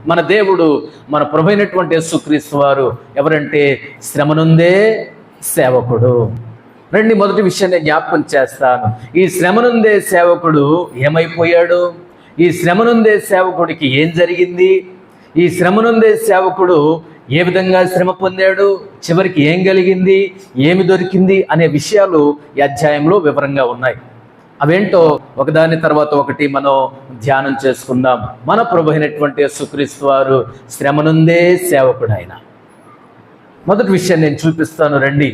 మన దేవుడు, మన ప్రభు అయినటువంటి యేసుక్రీస్తు వారు ఎవరంటే శ్రమనుందే సేవకుడు. రండి, మొదటి విషయాన్ని జ్ఞాపకం చేస్తాను. ఈ శ్రమనుందే సేవకుడు ఏమైపోయాడు? ఈ శ్రమనుందే సేవకుడికి ఏం జరిగింది? ఈ శ్రమనుందే సేవకుడు ఏ విధంగా శ్రమ పొందాడు? చివరికి ఏం కలిగింది? ఏమి దొరికింది? అనే విషయాలు ఈ అధ్యాయంలో వివరంగా ఉన్నాయి. అవేంటో ఒకదాని తర్వాత ఒకటి మనం ధ్యానం చేసుకుందాం. మన ప్రభు అయినటువంటి యేసుక్రీస్తు వారు శ్రమనుందే సేవకుడు. ఆయన మొదటి విషయం నేను చూపిస్తాను. రండి,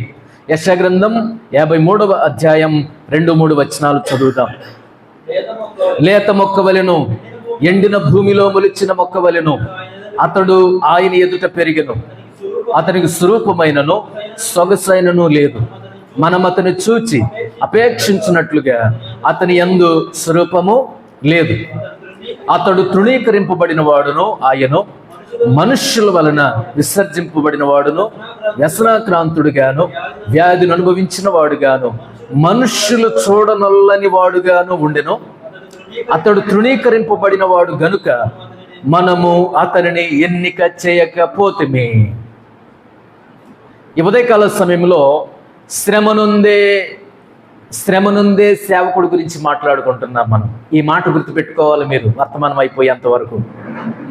యెషయా గ్రంథం 53వ అధ్యాయం 2-3 వచనాలు చదువుదాం. లేత మొక్కవలెను, ఎండిన భూమిలో మొలిచిన మొక్కవలెను అతడు ఆయన ఎదుట పెరిగెను. అతనికి స్వరూపమైనను సొగసైనను లేదు. మనం అతని చూచి అపేక్షించినట్లుగా అతని యందు స్వరూపము లేదు. అతడు తృణీకరింపబడిన వాడును, ఆయన మనుష్యుల వలన విసర్జింపబడిన వాడును, వ్యసనాక్రాంతుడుగాను, వ్యాధిని అనుభవించిన వాడుగాను, మనుష్యులు చూడనొల్లని వాడుగాను ఉండెను. అతడు తృణీకరింపబడిన వాడు గనుక మనము అతనిని ఎన్నిక చేయకపోతేమే. ఈ ఉదయకాల సమయంలో శ్రమనుందే సేవకుడు గురించి మాట్లాడుకుంటున్నాం మనం. ఈ మాట గుర్తుపెట్టుకోవాలి మీరు వర్తమానం అయిపోయేంత వరకు.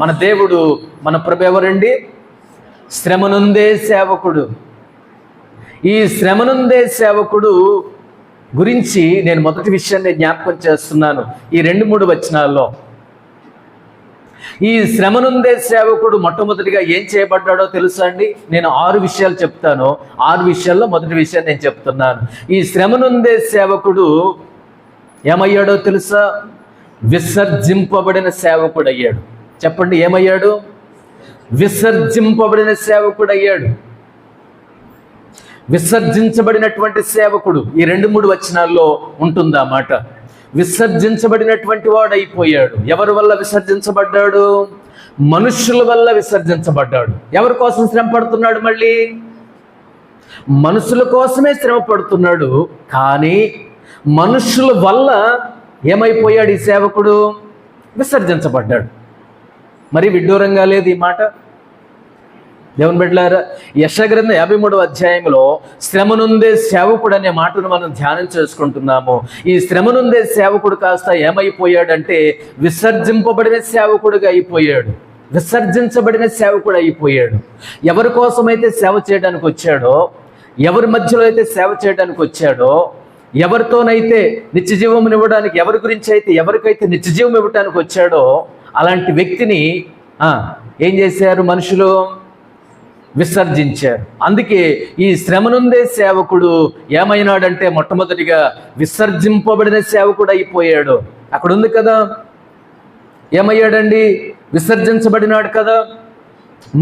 మన దేవుడు, మన ప్రభు ఎవరండి? శ్రమనుందే సేవకుడు. ఈ శ్రమనుందే సేవకుడు గురించి నేను మొదటి విషయాన్ని జ్ఞాపకం చేస్తున్నాను. ఈ 2-3 వచనాల్లో ఈ శ్రమనుందే సేవకుడు మొట్టమొదటిగా ఏం చేయబడ్డాడో తెలుసా అండి? నేను 6 విషయాలు చెప్తాను. 6 విషయాల్లో మొదటి విషయం నేను చెప్తున్నాను. ఈ శ్రమనుందే సేవకుడు ఏమయ్యాడో తెలుసా? విసర్జింపబడిన సేవకుడు అయ్యాడు. చెప్పండి, ఏమయ్యాడు? విసర్జింపబడిన సేవకుడు అయ్యాడు. విసర్జించబడినటువంటి సేవకుడు ఈ 2-3 వచనాల్లో ఉంటుందా మాట. విసర్జించబడినటువంటి వాడు అయిపోయాడు. ఎవరి వల్ల విసర్జించబడ్డాడు? మనుషుల వల్ల విసర్జించబడ్డాడు. ఎవరి కోసం శ్రమ పడుతున్నాడు? మళ్ళీ మనుషుల కోసమే శ్రమ పడుతున్నాడు. కానీ మనుషుల వల్ల ఏమైపోయాడు ఈ సేవకుడు? విసర్జించబడ్డాడు. మరి విడ్డూరంగా లేదు ఈ మాట? దేవుని బిడ్డలారా, యెషయా గ్రంథం 53వ అధ్యాయంలో శ్రమనుందే సేవకుడు అనే మాటను మనం ధ్యానం చేసుకుంటున్నాము. ఈ శ్రమనుందే సేవకుడు కాస్త ఏమైపోయాడంటే విసర్జింపబడిన సేవకుడిగా అయిపోయాడు. విసర్జించబడిన సేవకుడు అయిపోయాడు. ఎవరి కోసమైతే సేవ చేయడానికి వచ్చాడో, ఎవరి మధ్యలో అయితే సేవ చేయడానికి వచ్చాడో, ఎవరితోనైతే నిత్యజీవం ఇవ్వడానికి, ఎవరి గురించి అయితే ఎవరికైతే నిత్యజీవం ఇవ్వడానికి వచ్చాడో అలాంటి వ్యక్తిని ఏం చేశారు? మనుషులు విసర్జించారు. అందుకే ఈ శ్రమనుందే సేవకుడు ఏమైనాడంటే మొట్టమొదటిగా విసర్జింపబడిన సేవకుడు అయిపోయాడు. అక్కడ ఉంది కదా, ఏమయ్యాడండి? విసర్జించబడినాడు కదా,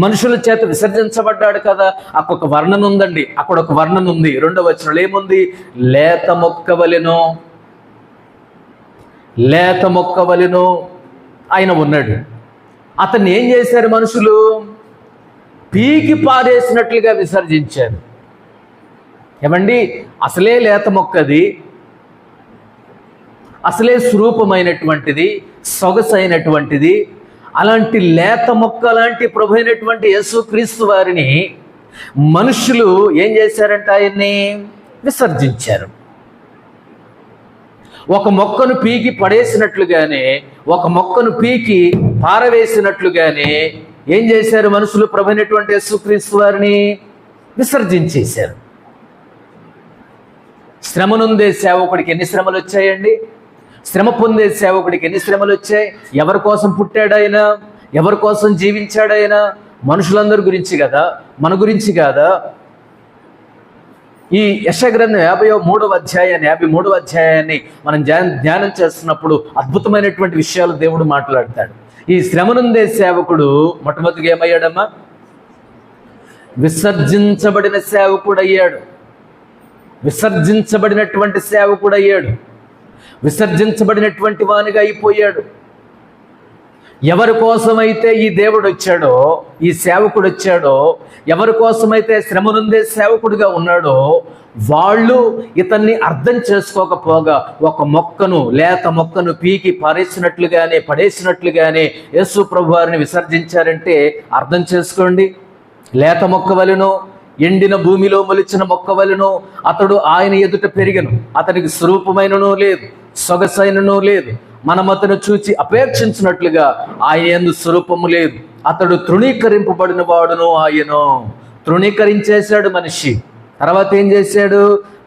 మనుషుల చేత విసర్జించబడ్డాడు కదా. అక్కడ ఒక వర్ణన ఉందండి. అక్కడ ఒక వర్ణన ఉంది. 2వ వచనంలో ఏముంది? లేత మొక్కవలెను, లేత మొక్కవలెను ఆయన ఉన్నాడు. అతన్ని ఏం చేశారు మనుషులు? పీకి పారేసినట్లుగా విసర్జించారు. ఏమండి, అసలే లేత మొక్కది, అసలే స్వరూపమైనటువంటిది, సొగసైనటువంటిది. అలాంటి లేత మొక్క లాంటి ప్రభు అయినటువంటి యేసుక్రీస్తు వారిని మనుషులు ఏం చేశారంట? ఆయన్ని విసర్జించారు. ఒక మొక్కను పీకి పడేసినట్లుగానే, ఒక మొక్కను పీకి పారవేసినట్లుగానే ఏం చేశారు మనుషులు? ప్రభు అయినటువంటి యేసుక్రీస్తు వారిని విసర్జించేశారు. శ్రమనుందే సేవకుడికి ఎన్ని శ్రమలు వచ్చాయండి? శ్రమ పొందే సేవకుడికి ఎన్ని శ్రమలు వచ్చాయి? ఎవరి కోసం పుట్టాడు ఆయన? ఎవరి కోసం జీవించాడు ఆయన? మనుషులందరి గురించి కదా, మన గురించి కాదా? ఈ యెషయా గ్రంథం 53వ అధ్యాయాన్ని మనం ధ్యానం చేస్తున్నప్పుడు అద్భుతమైనటువంటి విషయాలు దేవుడు మాట్లాడతాడు. ఈ శ్రమనుందే సేవకుడు మొట్టమొదటిగా ఏమయ్యాడమ్మా? విసర్జించబడిన సేవకుడు అయ్యాడు. విసర్జించబడినటువంటి సేవకుడు అయ్యాడు. విసర్జించబడినటువంటి వానిగా అయిపోయాడు. ఎవరి కోసమైతే ఈ దేవుడు వచ్చాడో, ఈ సేవకుడు వచ్చాడో, ఎవరి కోసమైతే శ్రమనుందే సేవకుడిగా ఉన్నాడో వాళ్ళు ఇతన్ని అర్థం చేసుకోకపోగా ఒక మొక్కను, లేత మొక్కను పీకి పడేసినట్లుగానే యేసు ప్రభు వారిని విసర్జించారంటే అర్థం చేసుకోండి. లేత మొక్క వలెనో, ఎండిన భూమిలో మొలిచిన మొక్క వలెనో అతడు ఆయన ఎదుట పెరిగను. అతనికి స్వరూపమైననో లేదు, సొగసైననో లేదు. మనం అతను చూచి అపేక్షించినట్లుగా ఆయన యందు స్వరూపము లేదు. అతడు తృణీకరింపబడిన వాడును. ఆయన తృణీకరించేశాడు మనిషి. తర్వాత ఏం చేశాడు?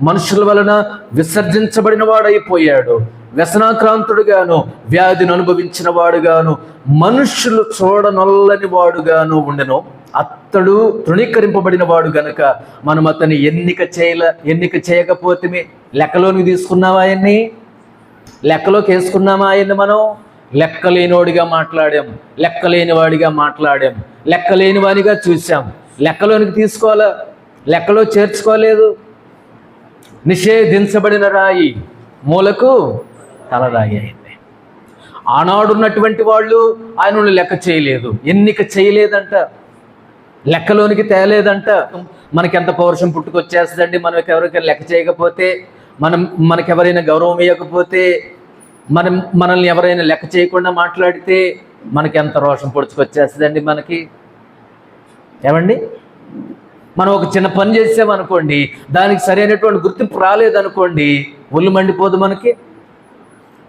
మనుషుల వలన విసర్జించబడిన వాడైపోయాడు. వ్యసనాక్రాంతుడుగాను, వ్యాధిని అనుభవించిన వాడుగాను, మనుషులు చూడనొల్లని వాడుగాను ఉండెను. అతడు తృణీకరింపబడిన వాడు గనుక మనం అతన్ని ఎన్నిక చేయకపోతే లెక్కలోనికి తీసుకున్నావా? ఆయన్ని లెక్కలోకి వేసుకున్నామా? ఆయన్ని మనం లెక్కలేనివాడిగా మాట్లాడాం, లెక్కలేని వాడిగా మాట్లాడాం, లెక్కలేని వాడిగా చూసాం. లెక్కలోనికి తీసుకోవాలా? లెక్కలో చేర్చుకోలేదు. నిషేధించబడిన రాయి మూలకు తలరాయి అయింది. ఆనాడున్నటువంటి వాళ్ళు ఆయనను లెక్క చేయలేదు, ఎన్నిక చేయలేదంట, లెక్కలోనికి తేలేదంట. మనకెంత పౌరుషం పుట్టుకొచ్చేస్తుందండి మనం ఎవరికైనా లెక్క చేయకపోతే, మనకెవరైనా గౌరవం ఇవ్వకపోతే, మనల్ని ఎవరైనా లెక్క చేయకుండా మాట్లాడితే మనకెంత రోషం పొడుచుకొచ్చేస్తుందండి మనకి. ఏమండి, మనం ఒక చిన్న పని చేసామనుకోండి, దానికి సరైనటువంటి గుర్తింపు రాలేదనుకోండి, ఒళ్ళు మండిపోదు మనకి.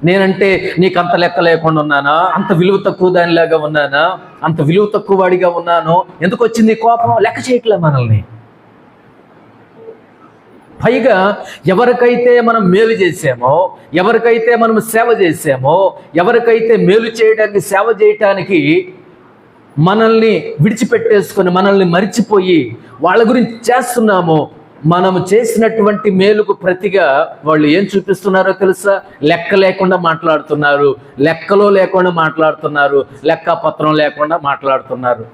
నేనంటే నీకు అంత లెక్క లేకుండా ఉన్నానా? అంత విలువ తక్కువ దానిలాగా ఉన్నానా? అంత విలువ తక్కువ వాడిగా ఉన్నాను? ఎందుకు వచ్చింది కోపం? లెక్క చేయట్లే మనల్ని. పైగా ఎవరికైతే మనం మేలు చేసామో, ఎవరికైతే మనం సేవ చేసామో, ఎవరికైతే మేలు చేయడానికి, సేవ చేయటానికి మనల్ని విడిచిపెట్టేసుకొని, మనల్ని మరిచిపోయి వాళ్ళ గురించి చేస్తున్నామో, మనము చేసినటువంటి మేలుకు ప్రతిగా వాళ్ళు ఏం చూపిస్తున్నారో తెలుసా? లెక్క లేకుండా మాట్లాడుతున్నారు, లెక్కలో లేకుండా మాట్లాడుతున్నారు, లెక్కపత్రం లేకుండా మాట్లాడుతున్నారు.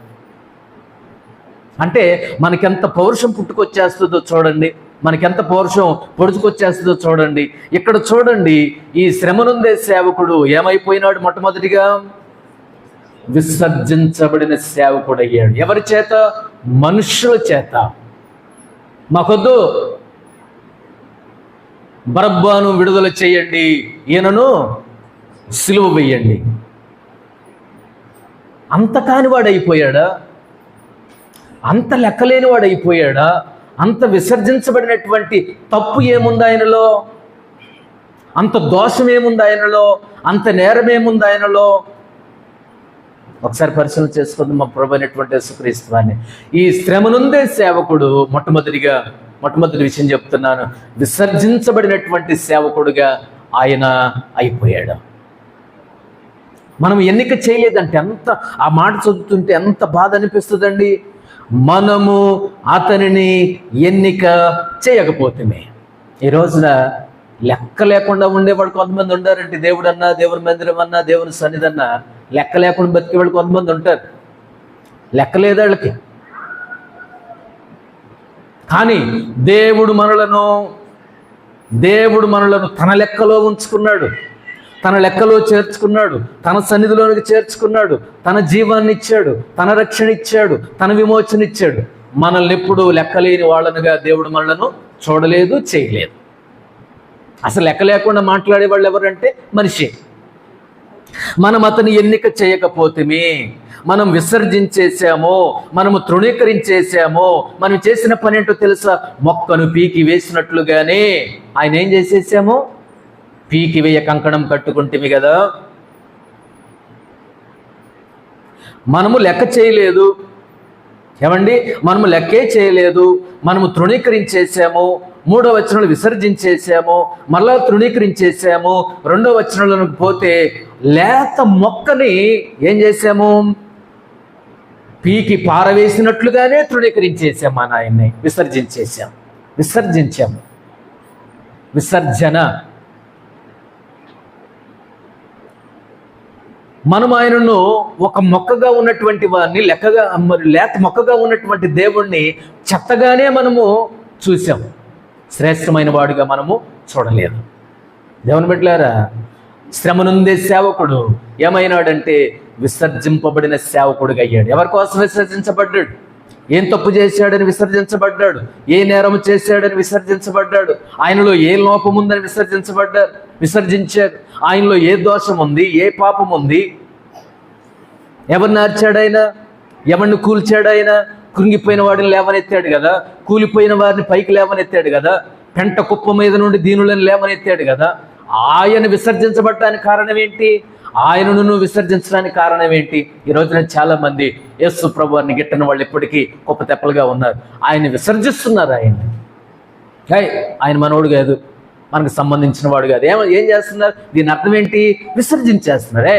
అంటే మనకెంత పౌరుషం పుట్టుకొచ్చేస్తుందో చూడండి, మనకెంత పౌరుషం పొడుచుకొచ్చేస్తుందో చూడండి. ఇక్కడ చూడండి, ఈ శ్రమనుందే సేవకుడు ఏమైపోయినాడు? మొట్టమొదటిగా విసర్జించబడిన సేవకుడు అయ్యాడు. ఎవరి చేత? మనుషుల చేత. మాకొద్దు, బరబ్బాను విడుదల చేయండి, ఈయనను సిలువ వేయండి. అంత కానివాడైపోయాడా? అంత లెక్కలేనివాడైపోయాడా? అంత విసర్జించబడినటువంటి తప్పు ఏముంది ఆయనలో? అంత దోషం ఏముంది ఆయనలో? అంత నేరం ఏముంది ఆయనలో? ఒకసారి పరిశీలన చేసుకుందాం మా ప్రభు అయినటువంటి యేసుక్రీస్తు వారిని. ఈ శ్రమనుందే సేవకుడు మొట్టమొదటి విషయం చెప్తున్నాను, విసర్జించబడినటువంటి సేవకుడుగా ఆయన అయిపోయాడు. మనం ఎన్నిక చేయలేదంటే ఆ మాట చదువుతుంటే ఎంత బాధ అనిపిస్తుందండి. మనము అతనిని ఎన్నిక చేయకపోతేమే. ఈ రోజున లెక్క లేకుండా ఉండేవాడు కొంతమంది ఉండారంటే, దేవుడు అన్నా, దేవుని మందిరం అన్నా, దేవుని సన్నిధి అన్నా లెక్క లేకుండా బతికేవాళ్ళు కొంతమంది ఉంటారు. లెక్క లేదు వాళ్ళకి. కానీ దేవుడు మనలను తన లెక్కలో ఉంచుకున్నాడు, తన లెక్కలో చేర్చుకున్నాడు, తన సన్నిధిలోనికి చేర్చుకున్నాడు, తన జీవాన్ని ఇచ్చాడు, తన రక్షణ ఇచ్చాడు, తన విమోచన ఇచ్చాడు. మనల్ని ఎప్పుడు లెక్కలేని వాళ్ళనుగా దేవుడు మనలను చూడలేదు, చేయలేదు. అసలు లెక్క లేకుండా మాట్లాడే వాళ్ళు ఎవరంటే మనిషి. మనం అతని ఎన్నిక చేయకపోతేమే, మనం విసర్జించేసామో, మనము తృణీకరించేసామో, మనం చేసిన పని ఏంటో తెలుసా? మొక్కను పీకి వేసినట్లుగానే ఆయన ఏం చేసేసామో, పీకి వేయ కంకణం కట్టుకుంటేమి కదా. మనము లెక్క చేయలేదు. ఏమండి, మనము లెక్కే చేయలేదు. మనము తృణీకరించేసాము. 3వ వచనంలో విసర్జించేసాము, మళ్ళా తృణీకరించేసాము. 2వ వచనంలోకి పోతే లేత మొక్కని ఏం చేసాము? పీకి పారవేసినట్లుగానే తృణీకరించేసాము. మన ఆయన్ని విసర్జించాము. విసర్జన. మనం ఆయనను ఒక మొక్కగా ఉన్నటువంటి వారిని, లేత మొక్కగా ఉన్నటువంటి దేవుణ్ణి చెత్తగానే మనము చూసాం, శ్రేష్టమైన వాడుగా మనము చూడలేదు. దేవుని బిడ్డలారా, శ్రమనుందే సేవకుడు ఏమైనాడంటే విసర్జింపబడిన సేవకుడిగా అయ్యాడు. ఎవరి కోసం విసర్జించబడ్డాడు? ఏం తప్పు చేశాడని విసర్జించబడ్డాడు, ఏ నేరం చేశాడని విసర్జించబడ్డాడు, ఆయనలో ఏ లోపం ఉందని విసర్జించారు, ఆయనలో ఏ దోషం ఉంది, ఏ పాపం ఉంది, ఎవరిని ఆర్చాడు ఆయన, ఎవరిని కూల్చాడు ఆయన, కృంగిపోయిన వాడిని లేవనెత్తాడు కదా, కూలిపోయిన వారిని పైకి లేవనెత్తాడు కదా, పెంట కుప్ప మీద నుండి దీనులను లేవనెత్తాడు కదా. ఆయన విసర్జించబడ్డానికి కారణం ఏంటి? ఆయనను నువ్వు విసర్జించడానికి కారణం ఏంటి? ఈ రోజున చాలా మంది యేసు ప్రభువారిని గిట్టని వాళ్ళు ఇప్పటికీ గొప్ప తెప్పలుగా ఉన్నారు. ఆయన్ని విసర్జిస్తున్నారు. ఆయన మనోడు కాదు, మనకు సంబంధించిన వాడు కాదు. ఏం చేస్తున్నారు? దీని అర్థం ఏంటి? విసర్జించేస్తున్నారే.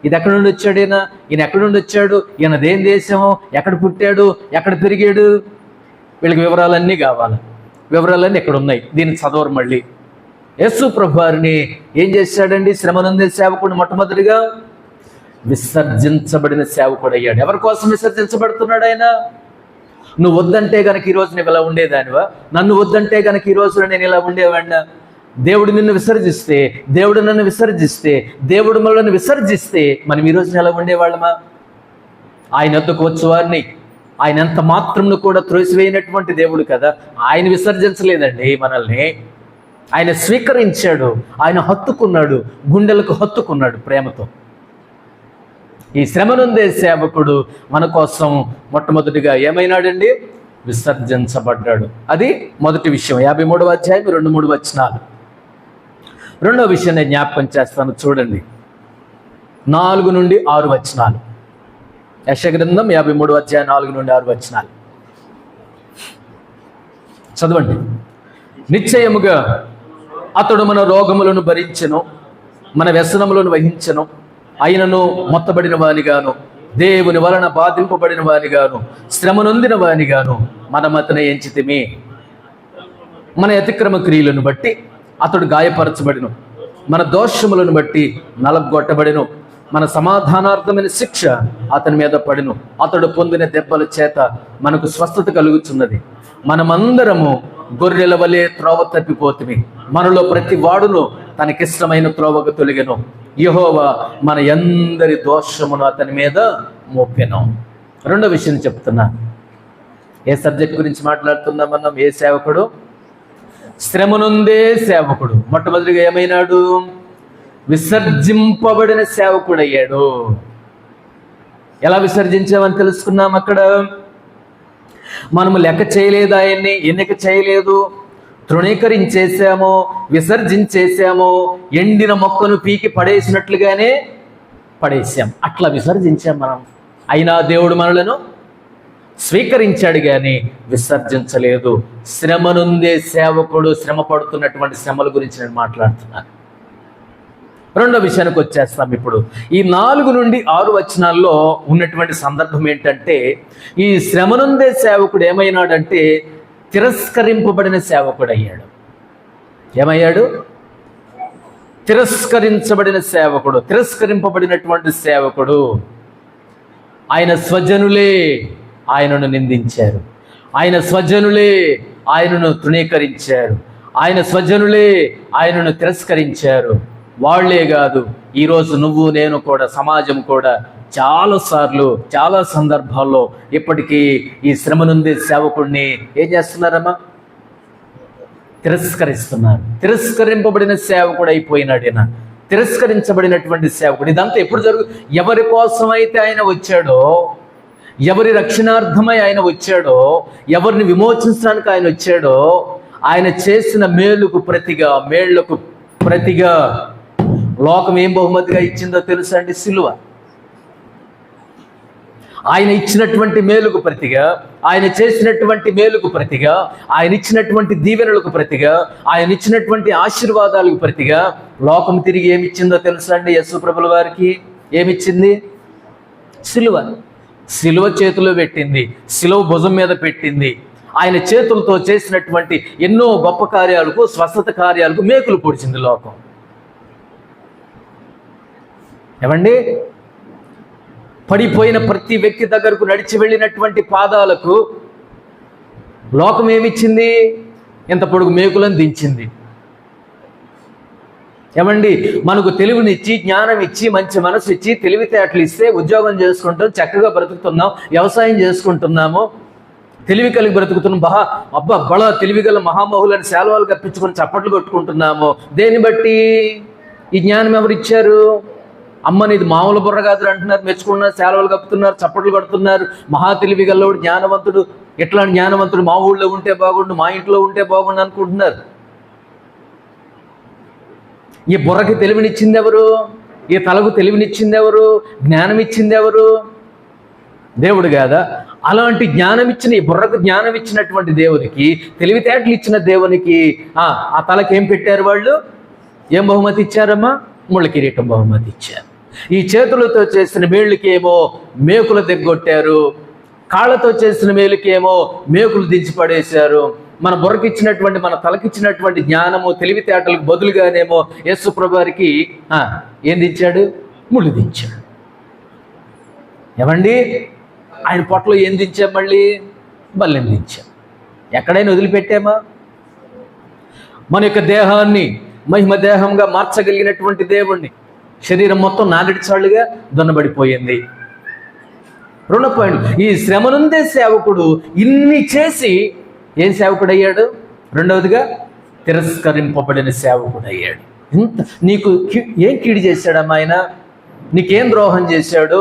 ఇది ఎక్కడి నుండి వచ్చాడు ఈయన ఎక్కడి నుండి వచ్చాడు, ఈయన దేని దేశము, ఎక్కడ పుట్టాడు, ఎక్కడ పెరిగాడు, వీళ్ళకి వివరాలన్నీ కావాలి. వివరాలన్నీ ఇక్కడ ఉన్నాయి. దీన్ని చదవరు. మళ్ళీ యేసు ప్రభువారిని ఏం చేశాడండి? శ్రమనందే సేవకుడు మొట్టమొదటిగా విసర్జించబడిన సేవకుడు అయ్యాడు. ఎవరి కోసం విసర్జించబడుతున్నాడు ఆయన? నువ్వు వద్దంటే గనక ఈరోజు నువ్వు ఇలా ఉండేదానివా? నన్ను వద్దంటే గనక ఈరోజు నేను ఇలా ఉండేవాడినా? దేవుడు నిన్ను విసర్జిస్తే, దేవుడు నన్ను విసర్జిస్తే, దేవుడు మనల్ని విసర్జిస్తే మనం ఈరోజు ఎలా ఉండేవాళ్ళమా? ఆయన వద్దకు వచ్చే వారిని ఆయన ఎంత మాత్రంను కూడా త్రోసివేయనటువంటి దేవుడు కదా. ఆయన విసర్జించలేదండి మనల్ని, ఆయన స్వీకరించాడు, ఆయన హత్తుకున్నాడు, గుండెలకు హత్తుకున్నాడు ప్రేమతో. ఈ శ్రమనుందే సేవకుడు మన కోసం మొట్టమొదటిగా ఏమైనాడండి? విసర్జించబడ్డాడు. అది మొదటి విషయం. 53వ అధ్యాయం 2-3 వచనాలు. రెండవ విషయం నేను జ్ఞాపకం చేస్తాను, చూడండి. 4-6 వచనాలు. యెషయా గ్రంథం 53వ అధ్యాయం 4-6 వచనాలు చదవండి. నిశ్చయముగా అతడు మన రోగములను భరించెను, మన వ్యసనములను వహించెను, అయినను మొత్తబడిన వానిగాను, దేవుని వలన బాధింపబడిన వానిగాను, శ్రమ నొందిన వానిగాను మనం అతని ఎంచితిమి. మన అతిక్రమ క్రియలను బట్టి అతడు గాయపరచబడిను, మన దోషములను బట్టి నలగొట్టబడిను, మన సమాధానార్థమైన శిక్ష అతని మీద పడిను, అతడు పొందిన దెబ్బల చేత మనకు స్వస్థత కలుగుతున్నది. మనమందరము గొర్రెల వలె త్రోవ తప్పిపోతుమి, మనలో ప్రతి వాడును తనకిష్టమైన త్రోవకు తొలగెను, యెహోవా మన అందరి దోషమును అతని మీద మోపెను. రెండో విషయం చెప్తున్నా. ఏ సబ్జెక్ట్ గురించి మాట్లాడుతున్నాం మనం? ఏ సేవకుడు? శ్రమనుందే సేవకుడు. మొట్టమొదటిగా ఏమైనాడు? విసర్జింపబడిన సేవకుడయ్యాడు. ఎలా విసర్జించామని తెలుసుకున్నాం అక్కడ. మనము లెక్క చేయలేదు, ఆయన్ని ఎన్నిక చేయలేదు, తృణీకరించేసాము, విసర్జించేసాము, ఎండిన మొక్కను పీకి పడేసినట్లుగానే పడేసాం. అట్లా విసర్జించాం మనం. అయినా దేవుడు మనలను స్వీకరించాడు కానీ విసర్జించలేదు. శ్రమనుందే సేవకుడు. శ్రమ పడుతున్నటువంటి శ్రమల గురించి నేను మాట్లాడుతున్నాను. రెండో విషయానికి వచ్చేస్తాం ఇప్పుడు. ఈ 4-6 వచనాల్లో ఉన్నటువంటి సందర్భం ఏంటంటే, ఈ శ్రమనుందే సేవకుడు ఏమైనాడంటే తిరస్కరింపబడిన సేవకుడు అయ్యాడు. ఏమయ్యాడు? తిరస్కరించబడిన సేవకుడు. తిరస్కరింపబడినటువంటి సేవకుడు. ఆయన స్వజనులే ఆయనను నిందించారు, ఆయన స్వజనులే ఆయనను తృణీకరించారు, ఆయన స్వజనులే ఆయనను తిరస్కరించారు. వాళ్లే కాదు, ఈరోజు నువ్వు నేను కూడా, సమాజం కూడా చాలాసార్లు చాలా సందర్భాల్లో ఇప్పటికీ ఈ శ్రమనుందే సేవకుడిని ఏం చేస్తున్నారమ్మా? తిరస్కరిస్తున్నారు. తిరస్కరింపబడిన సేవకుడు అయిపోయినాడు ఈయన. తిరస్కరించబడినటువంటి సేవకుడు. ఇదంతా ఎప్పుడు ఎవరి కోసమైతే ఆయన వచ్చాడో, ఎవరి రక్షణార్థమై ఆయన వచ్చాడో, ఎవరిని విమోచించడానికి ఆయన వచ్చాడో, ఆయన చేసిన మేలుకు ప్రతిగా, మేళ్లకు ప్రతిగా లోకం ఏం బహుమతిగా ఇచ్చిందో తెలుసా అండి? సిలువ. ఆయన ఇచ్చినటువంటి మేలుకు ప్రతిగా, ఆయన చేసినటువంటి మేలుకు ప్రతిగా, ఆయన ఇచ్చినటువంటి దీవెనలకు ప్రతిగా, ఆయన ఇచ్చినటువంటి ఆశీర్వాదాలకు ప్రతిగా లోకం తిరిగి ఏమిచ్చిందో తెలుసా అండి? యేసు ప్రభుల వారికి ఏమిచ్చింది? సిలువ. సిలువ చేతిలో పెట్టింది, సిలువ భుజం మీద పెట్టింది. ఆయన చేతులతో చేసినటువంటి ఎన్నో గొప్ప కార్యాలకు, స్వస్థత కార్యాలకు మేకులు పొడిచింది లోకం. ఏమండి? పడిపోయిన ప్రతి వ్యక్తి దగ్గరకు నడిచి వెళ్ళినటువంటి పాదాలకు లోకం ఏమిచ్చింది? ఎంత పొడుగు మేకులను దించింది. ఏమండి? మనకు తెలివినిచ్చి, జ్ఞానం ఇచ్చి, మంచి మనసు ఇచ్చి, తెలివితేటలు ఇస్తే ఉద్యోగం చేసుకుంటాం, చక్కగా బ్రతుకుతున్నాం, వ్యవసాయం చేసుకుంటున్నాము, తెలివి కలిగి బ్రతుకుతున్నాం, అబ్బా బల తెలివిగల మహామహులని శాలువాలు కప్పించుకొని చప్పట్లు కొట్టుకుంటున్నాము. దేన్ని బట్టి? ఈ జ్ఞానం ఎవరు ఇచ్చారు? అమ్మని ఇది మామూలు బుర్ర కాదు అంటున్నారు, మెచ్చుకున్నారు, శాలువాలు కప్పుతున్నారు, చప్పట్లు కొడుతున్నారు. మహా తెలివి గల్లవాడు, జ్ఞానవంతుడు, ఎట్లాంటి జ్ఞానవంతుడు మా ఊళ్ళో ఉంటే బాగుండు, మా ఇంట్లో ఉంటే బాగుండు అనుకుంటున్నారు. ఈ బుర్రకి తెలివినిచ్చింది ఎవరు? ఈ తలకు తెలివినిచ్చింది ఎవరు? జ్ఞానం ఇచ్చింది ఎవరు? దేవుడు కాదా? అలాంటి జ్ఞానం ఇచ్చిన, ఈ బుర్రకు జ్ఞానం ఇచ్చినటువంటి దేవునికి, తెలివితేటలు ఇచ్చిన దేవునికి ఆ తలకి ఏం పెట్టారు వాళ్ళు? ఏం బహుమతి ఇచ్చారమ్మా? ముళ్ళ కిరీటం బహుమతి ఇచ్చారు. ఈ చేతులతో చేసిన మేళ్ళకేమో మేకులు దిగ్గొట్టారు, కాళ్ళతో చేసిన మేలుకేమో మేకులు దించి పడేశారు. మన బుర్రకిచ్చినటువంటి, మన తలకిచ్చినటువంటి జ్ఞానము తెలివితేటలకు బదులుగానేమో యేసు ప్రభు వారికి ఏం దించాడు? ముళ్ళు దించాడు. ఏమండి, ఆయన పొట్టలో ఏం దించాం? మళ్ళీ బల్లెం దించాం. ఎక్కడైనా వదిలిపెట్టామా? మన యొక్క దేహాన్ని మహిమ దేహంగా మార్చగలిగినటువంటి దేవుణ్ణి శరీరం మొత్తం నాగటి చాళ్ళుగా దున్నబడిపోయింది. రెండో పాయింట్, ఈ శ్రమనుందే సేవకుడు ఇన్ని చేసి ఏం సేవకుడు అయ్యాడు? రెండవదిగా తిరస్కరింపబడిన సేవకుడు అయ్యాడు. ఇంత నీకు ఏం కీడు చేశాడమ్మా ఆయన? నీకేం ద్రోహం చేశాడు?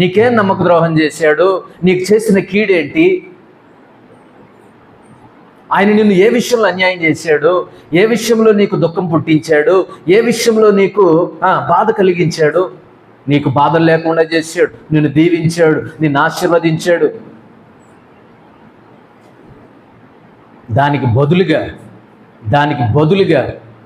నీకేం నమ్మక ద్రోహం చేశాడు? నీకు చేసిన కీడేంటి? ఆయన నిన్ను ఏ విషయంలో అన్యాయం చేశాడు? ఏ విషయంలో నీకు దుఃఖం పుట్టించాడు? ఏ విషయంలో నీకు బాధ కలిగించాడు? నీకు బాధలు లేకుండా చేశాడు, నిన్ను దీవించాడు, నిన్ను ఆశీర్వదించాడు. దానికి బదులుగా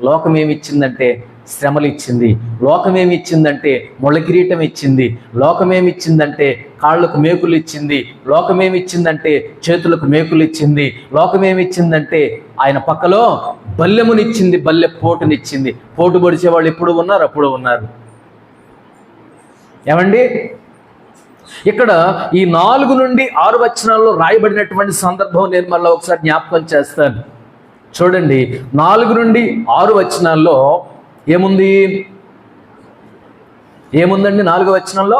లోకం ఏమిచ్చిందంటే శ్రమలు ఇచ్చింది. లోకం ఏమిచ్చిందంటే ముళ్ళ కిరీటం ఇచ్చింది. లోకం ఏమిచ్చిందంటే కాళ్ళకు మేకులు ఇచ్చింది. లోకం ఏమిచ్చిందంటే చేతులకు మేకులు ఇచ్చింది. లోకం ఏమిచ్చిందంటే ఆయన పక్కలో బల్లెమునిచ్చింది, బల్లె పోటునిచ్చింది. పోటు పొడిచే వాళ్ళు ఎప్పుడు ఉన్నారు? అప్పుడు ఉన్నారు. ఏమండి, ఇక్కడ ఈ 4 నుండి 6 వచనాల్లో రాయబడినటువంటి సందర్భం నేను మళ్ళీ ఒకసారి జ్ఞాపకం చేస్తాను. చూడండి, 4 నుండి 6 వచనాల్లో ఏముందండి? 4వ వచనంలో,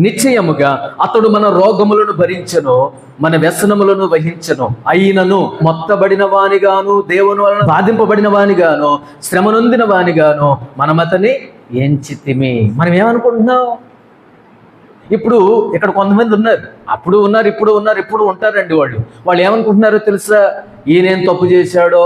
నిశ్చయముగా అతడు మన రోగములను భరించెను, మన వ్యసనములను వహించెను, అయినను మొత్తబడిన వానిగాను, దేవుని వలన బాధింపబడిన వానిగాను, శ్రమ నొందిన వానిగాను మనమతని ఎంచితిమి. మనం ఏమనుకుంటున్నాం? ఇప్పుడు ఇక్కడ కొంతమంది ఉన్నారు, అప్పుడు ఉన్నారు, ఇప్పుడు ఉన్నారు, ఇప్పుడు ఉంటారండి. వాళ్ళు ఏమనుకుంటున్నారో తెలుసా? ఈయనేం తప్పు చేశాడో,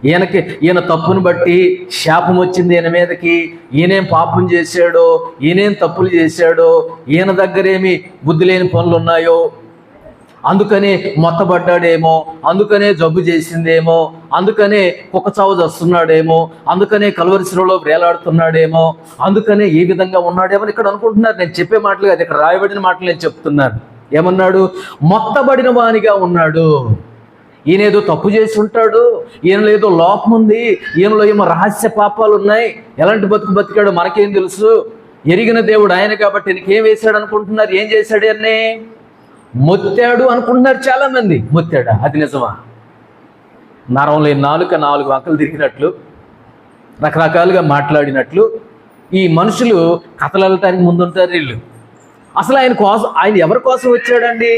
ఈయన తప్పును బట్టి శాపం వచ్చింది ఈయన మీదకి, ఈయనేం పాపం చేశాడో, ఈయనేం తప్పులు చేశాడో, ఈయన దగ్గరేమి బుద్ధి లేని పనులు ఉన్నాయో, అందుకనే మొత్తబడ్డాడేమో, అందుకనే జబ్బు చేసిందేమో, అందుకనే కుక్కచావు వస్తున్నాడేమో, అందుకనే కలువరిశిలో వేలాడుతున్నాడేమో, అందుకనే ఈ విధంగా ఉన్నాడేమో ఇక్కడ అనుకుంటున్నారు. నేను చెప్పే మాటలు కాదు, ఇక్కడ రాయబడిన మాటలు నేను చెప్తున్నాను. ఏమన్నాడు? మొత్తబడిన వానిగా ఉన్నాడు. ఈయనేదో తప్పు చేసి ఉంటాడు, ఈయనలో ఏదో లోపం ఉంది, ఈయనలో ఏమో రహస్య పాపాలు ఉన్నాయి. ఎలాంటి బతికాడో మనకేం తెలుసు? ఎరిగిన దేవుడు ఆయన కాబట్టి నీకేం వేశాడు అనుకుంటున్నారు? ఏం చేశాడు? అన్నే మొత్తాడు అనుకుంటున్నారు చాలా మంది. మొత్తాడా? అది నిజమా? నరం లేని నాలుక 4 వంకలు తిరిగినట్లు, రకరకాలుగా మాట్లాడినట్లు ఈ మనుషులు కథలు వెళ్ళటానికి ముందుంటారు వీళ్ళు. అసలు ఆయన ఎవరి కోసం వచ్చాడండి?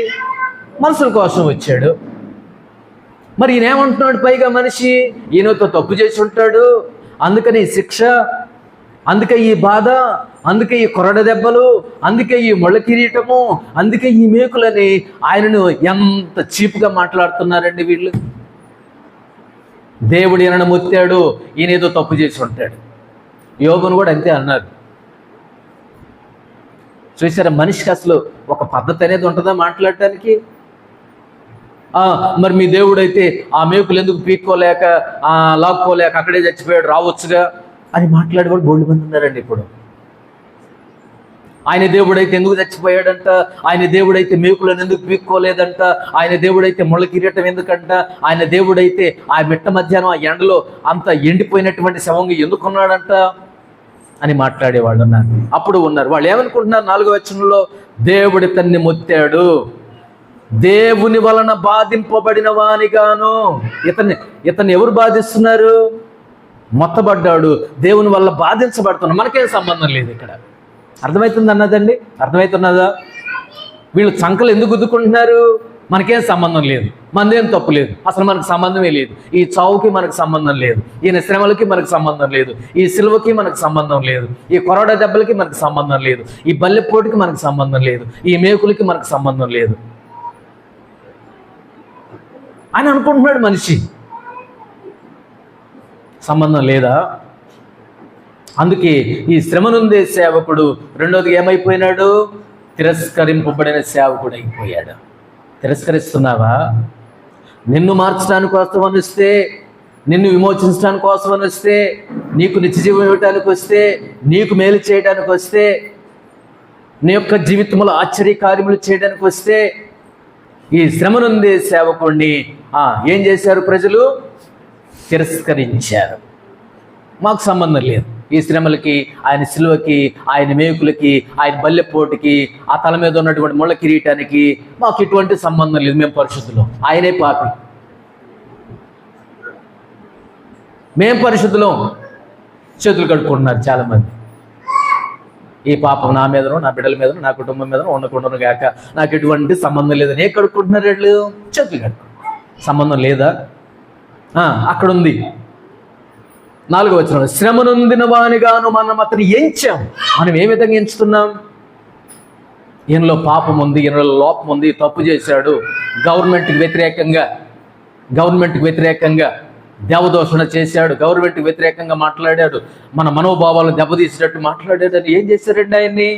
మనుషుల కోసం వచ్చాడు. మరి ఈయన ఏమంటున్నాడు? పైగా మనిషి ఈయనతో తప్పు చేసి ఉంటాడు, అందుకని ఈ శిక్ష, అందుకే ఈ బాధ, అందుకే ఈ కొరడ దెబ్బలు, అందుకే ఈ ముళ్ళ కిరీటము, అందుకే ఈ మేకులని ఆయనను ఎంత చీప్గా మాట్లాడుతున్నారండి వీళ్ళు. దేవుడు ఈయనను మొత్తాడు, ఈయనేదో తప్పు చేసి ఉంటాడు. యోబును కూడా అంతే అన్నారు. చూసారా, మనిషికి అసలు ఒక పద్ధతి అనేది ఉంటుందా మాట్లాడటానికి? మరి మీ దేవుడైతే ఆ మేకులు ఎందుకు పీక్కోలేక లాక్కోలేక అక్కడే చచ్చిపోయాడు, రావచ్చుగా అని మాట్లాడేవాడు బోల్డ్ మంది ఉన్నారండి. ఇప్పుడు ఆయన దేవుడైతే ఎందుకు చచ్చిపోయాడంట, ఆయన దేవుడైతే మేకులను ఎందుకు పీక్కోలేదంట, ఆయన దేవుడైతే ముళ్ళ కిరీటం ఎందుకంట, ఆయన దేవుడైతే ఆ మిట్ట మధ్యాహ్నం ఆ ఎండలో అంత ఎండిపోయినటువంటి శవంగా ఎందుకున్నాడంట అని మాట్లాడేవాళ్ళు ఉన్నారు. అప్పుడు ఉన్నారు. వాళ్ళు ఏమనుకుంటున్నారు? 4వ వచనంలో, దేవుడి తన్ని మొత్తాడు, దేవుని వలన బాధింపబడిన వానిగాను. ఇతన్ని ఎవరు బాధిస్తున్నారు? మొత్తబడ్డాడు, దేవుని వల్ల బాధించబడుతున్నాడు. మనకేం సంబంధం లేదు. ఇక్కడ అర్థమవుతుంది అన్నదండి? అర్థమవుతున్నదా? వీళ్ళు చంకలు ఎందుకు గుద్దుకుంటున్నారు? మనకేం సంబంధం లేదు, మనదేం తప్పు లేదు, అసలు మనకు సంబంధమే లేదు, ఈ చావుకి మనకు సంబంధం లేదు, ఈయన శ్రమలకి మనకు సంబంధం లేదు, ఈ సిలువకి మనకు సంబంధం లేదు, ఈ కొరడా దెబ్బలకి మనకు సంబంధం లేదు, ఈ బల్లెపోటుకి మనకు సంబంధం లేదు, ఈ మేకులకి మనకు సంబంధం లేదు అని అనుకుంటున్నాడు మనిషి. సంబంధం లేదా? అందుకే ఈ శ్రమనుందే సేవకుడు రెండోది ఏమైపోయినాడు? తిరస్కరింపబడిన సేవకుడు అయిపోయాడు. తిరస్కరిస్తున్నావా? నిన్ను మార్చడానికి కోసం అని వస్తే, నిన్ను విమోచించడానికి కోసం అని వస్తే, నీకు నిత్యజీవం ఇవ్వడానికి వస్తే, నీకు మేలు చేయడానికి వస్తే, నీ యొక్క జీవితంలో ఆశ్చర్య కార్యములు చేయడానికి వస్తే, ఈ శ్రమనుందే సేవకుడిని ఏం చేశారు ప్రజలు? తిరస్కరించారు. మాకు సంబంధం లేదు ఈ శ్రమలకి, ఆయన సిలువకి, ఆయన మేకులకి, ఆయన బల్లెపోటుకి, ఆ తల మీద ఉన్నటువంటి ముళ్ళ కిరీటానికి మాకు ఎటువంటి సంబంధం లేదు, మేము పరిశుద్ధులం, ఆయనే పాపి, మేం పరిశుద్ధులం. చేతులు కడుక్కుంటున్నారు చాలామంది. ఈ పాపం నా మీదనో, నా బిడ్డల మీదనో, నా కుటుంబం మీదనో ఉండకుండాను గాక, నాకు ఎటువంటి సంబంధం లేదని కడుక్కుంటున్నారు వీళ్ళు. చేతులు కడుక్కుంటారు. సంబంధం లేదా? అక్కడ ఉంది 4వ వచనం, శ్రమనొందిన వానిగాను మనం అతను ఎంచాం. మనం ఏ విధంగా ఎంచుతున్నాం? ఈయనలో పాపం ఉంది, ఈయనలో లోపం ఉంది, తప్పు చేశాడు, గవర్నమెంట్కి వ్యతిరేకంగా దేవదోషణ చేశాడు, గవర్నమెంట్కి వ్యతిరేకంగా మాట్లాడాడు, మన మనోభావాలు దెబ్బతీసినట్టు మాట్లాడాడు అని ఏం చేశారండి ఆయన్ని?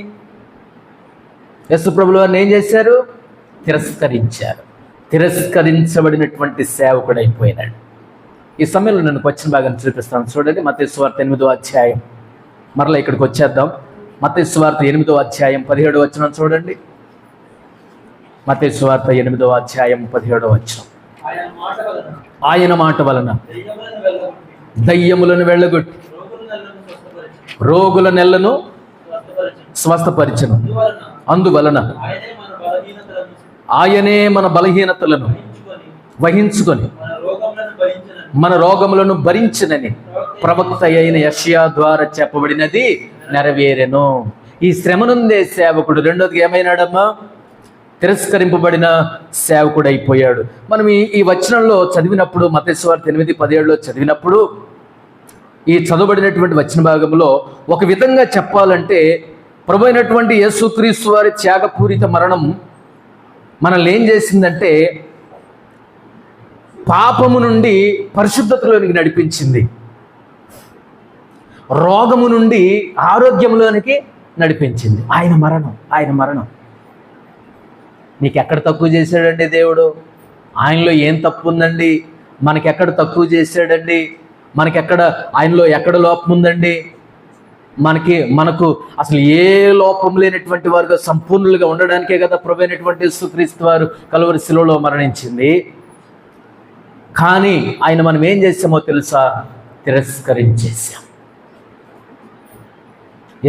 యేసు ప్రభువు వారిని ఏం చేశారు? తిరస్కరించారు. తిరస్కరించబడినటువంటి సేవకుడు అయిపోయినాడు. ఈ సమయంలో నేను వచ్చిన భాగాన్ని చూపిస్తాను. చూడండి, మత్తయి సువార్త 8వ అధ్యాయం. మరలా ఇక్కడికి వచ్చేద్దాం. మత్తయి సువార్త 8వ అధ్యాయం 17వ వచనం చూడండి. మత్తయి సువార్త 8వ అధ్యాయం 17వ వచనం. ఆయన మాట వలన దయ్యములను వెళ్ళగొట్టి రోగుల నెలను స్వస్థపరిచెను. అందువలన ఆయనే మన బలహీనతలను వహించుకొని మన రోగములను భరించినని ప్రవక్త అయిన యెషయా ద్వారా చెప్పబడినది నెరవేరెను. ఈ శ్రమనుందే సేవకుడు రెండోది ఏమైనాడమ్మా? తిరస్కరింపబడిన సేవకుడు అయిపోయాడు. మనం ఈ వచనంలో చదివినప్పుడు, మత్తయి సువార్త 8:17లో చదివినప్పుడు, ఈ చదవబడినటువంటి వచన భాగంలో ఒక విధంగా చెప్పాలంటే ప్రభు అయినటువంటి యేసుక్రీస్తు వారి త్యాగపూరిత మరణం మనల్ని ఏం చేసిందంటే పాపము నుండి పరిశుద్ధతలోనికి నడిపించింది, రోగము నుండి ఆరోగ్యంలోనికి నడిపించింది. ఆయన మరణం నీకెక్కడ తక్కువ చేశాడండి దేవుడు? ఆయనలో ఏం తప్పు ఉందండి? మనకెక్కడ తక్కువ చేశాడండి? ఆయనలో ఎక్కడ లోపం ఉందండి? మనకు అసలు ఏ లోపం లేనటువంటి వారుగా సంపూర్ణులుగా ఉండడానికే కదా ప్రభు అయినటువంటి యేసుక్రీస్తు వారు కలువరి శిలువలో మరణించింది. కానీ ఆయన మనం ఏం చేసామో తెలుసా? తిరస్కరించేసాం.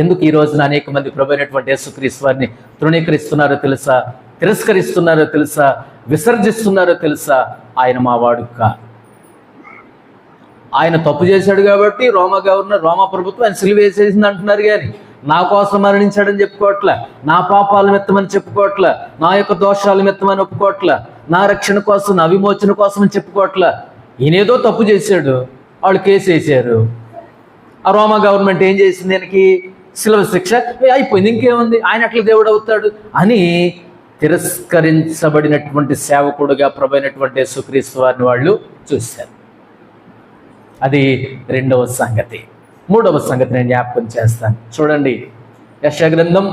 ఎందుకు ఈ రోజున అనేక మంది ప్రభు అయినటువంటి యేసుక్రీస్తు వారిని తృణీకరిస్తున్నారో తెలుసా? తిరస్కరిస్తున్నారో తెలుసా? విసర్జిస్తున్నారో తెలుసా? ఆయన మావాడు కాదు. ఆయన తప్పు చేశాడు కాబట్టి రోమా ప్రభుత్వం ఆయన సిలువ వేసేసింది అంటున్నారు, కానీ నా కోసం మరణించాడని చెప్పుకోవట్లే, నా పాపాల మెత్తమని చెప్పుకోవట్లే, నా యొక్క దోషాల మెత్తమని ఒప్పుకోవట్లే, నా రక్షణ కోసం, నా విమోచన కోసం అని చెప్పుకోవట్లే. ఈయనేదో తప్పు చేశాడు, వాళ్ళు కేసు వేసారు. ఆ రోమా గవర్నమెంట్ ఏం చేసింది? ఆయనకి సిలువ శిక్ష అయిపోయింది, ఇంకేముంది, ఆయన అట్లా దేవుడు అవుతాడు అని తిరస్కరించబడినటువంటి సేవకుడుగా ప్రభు అయినటువంటి యేసుక్రీస్తు వారిని వాళ్ళు చూశారు. అది రెండవ సంగతి. మూడవ సంగతి నేను జ్ఞాపకం చేస్తాను. చూడండి, యెషయా గ్రంథం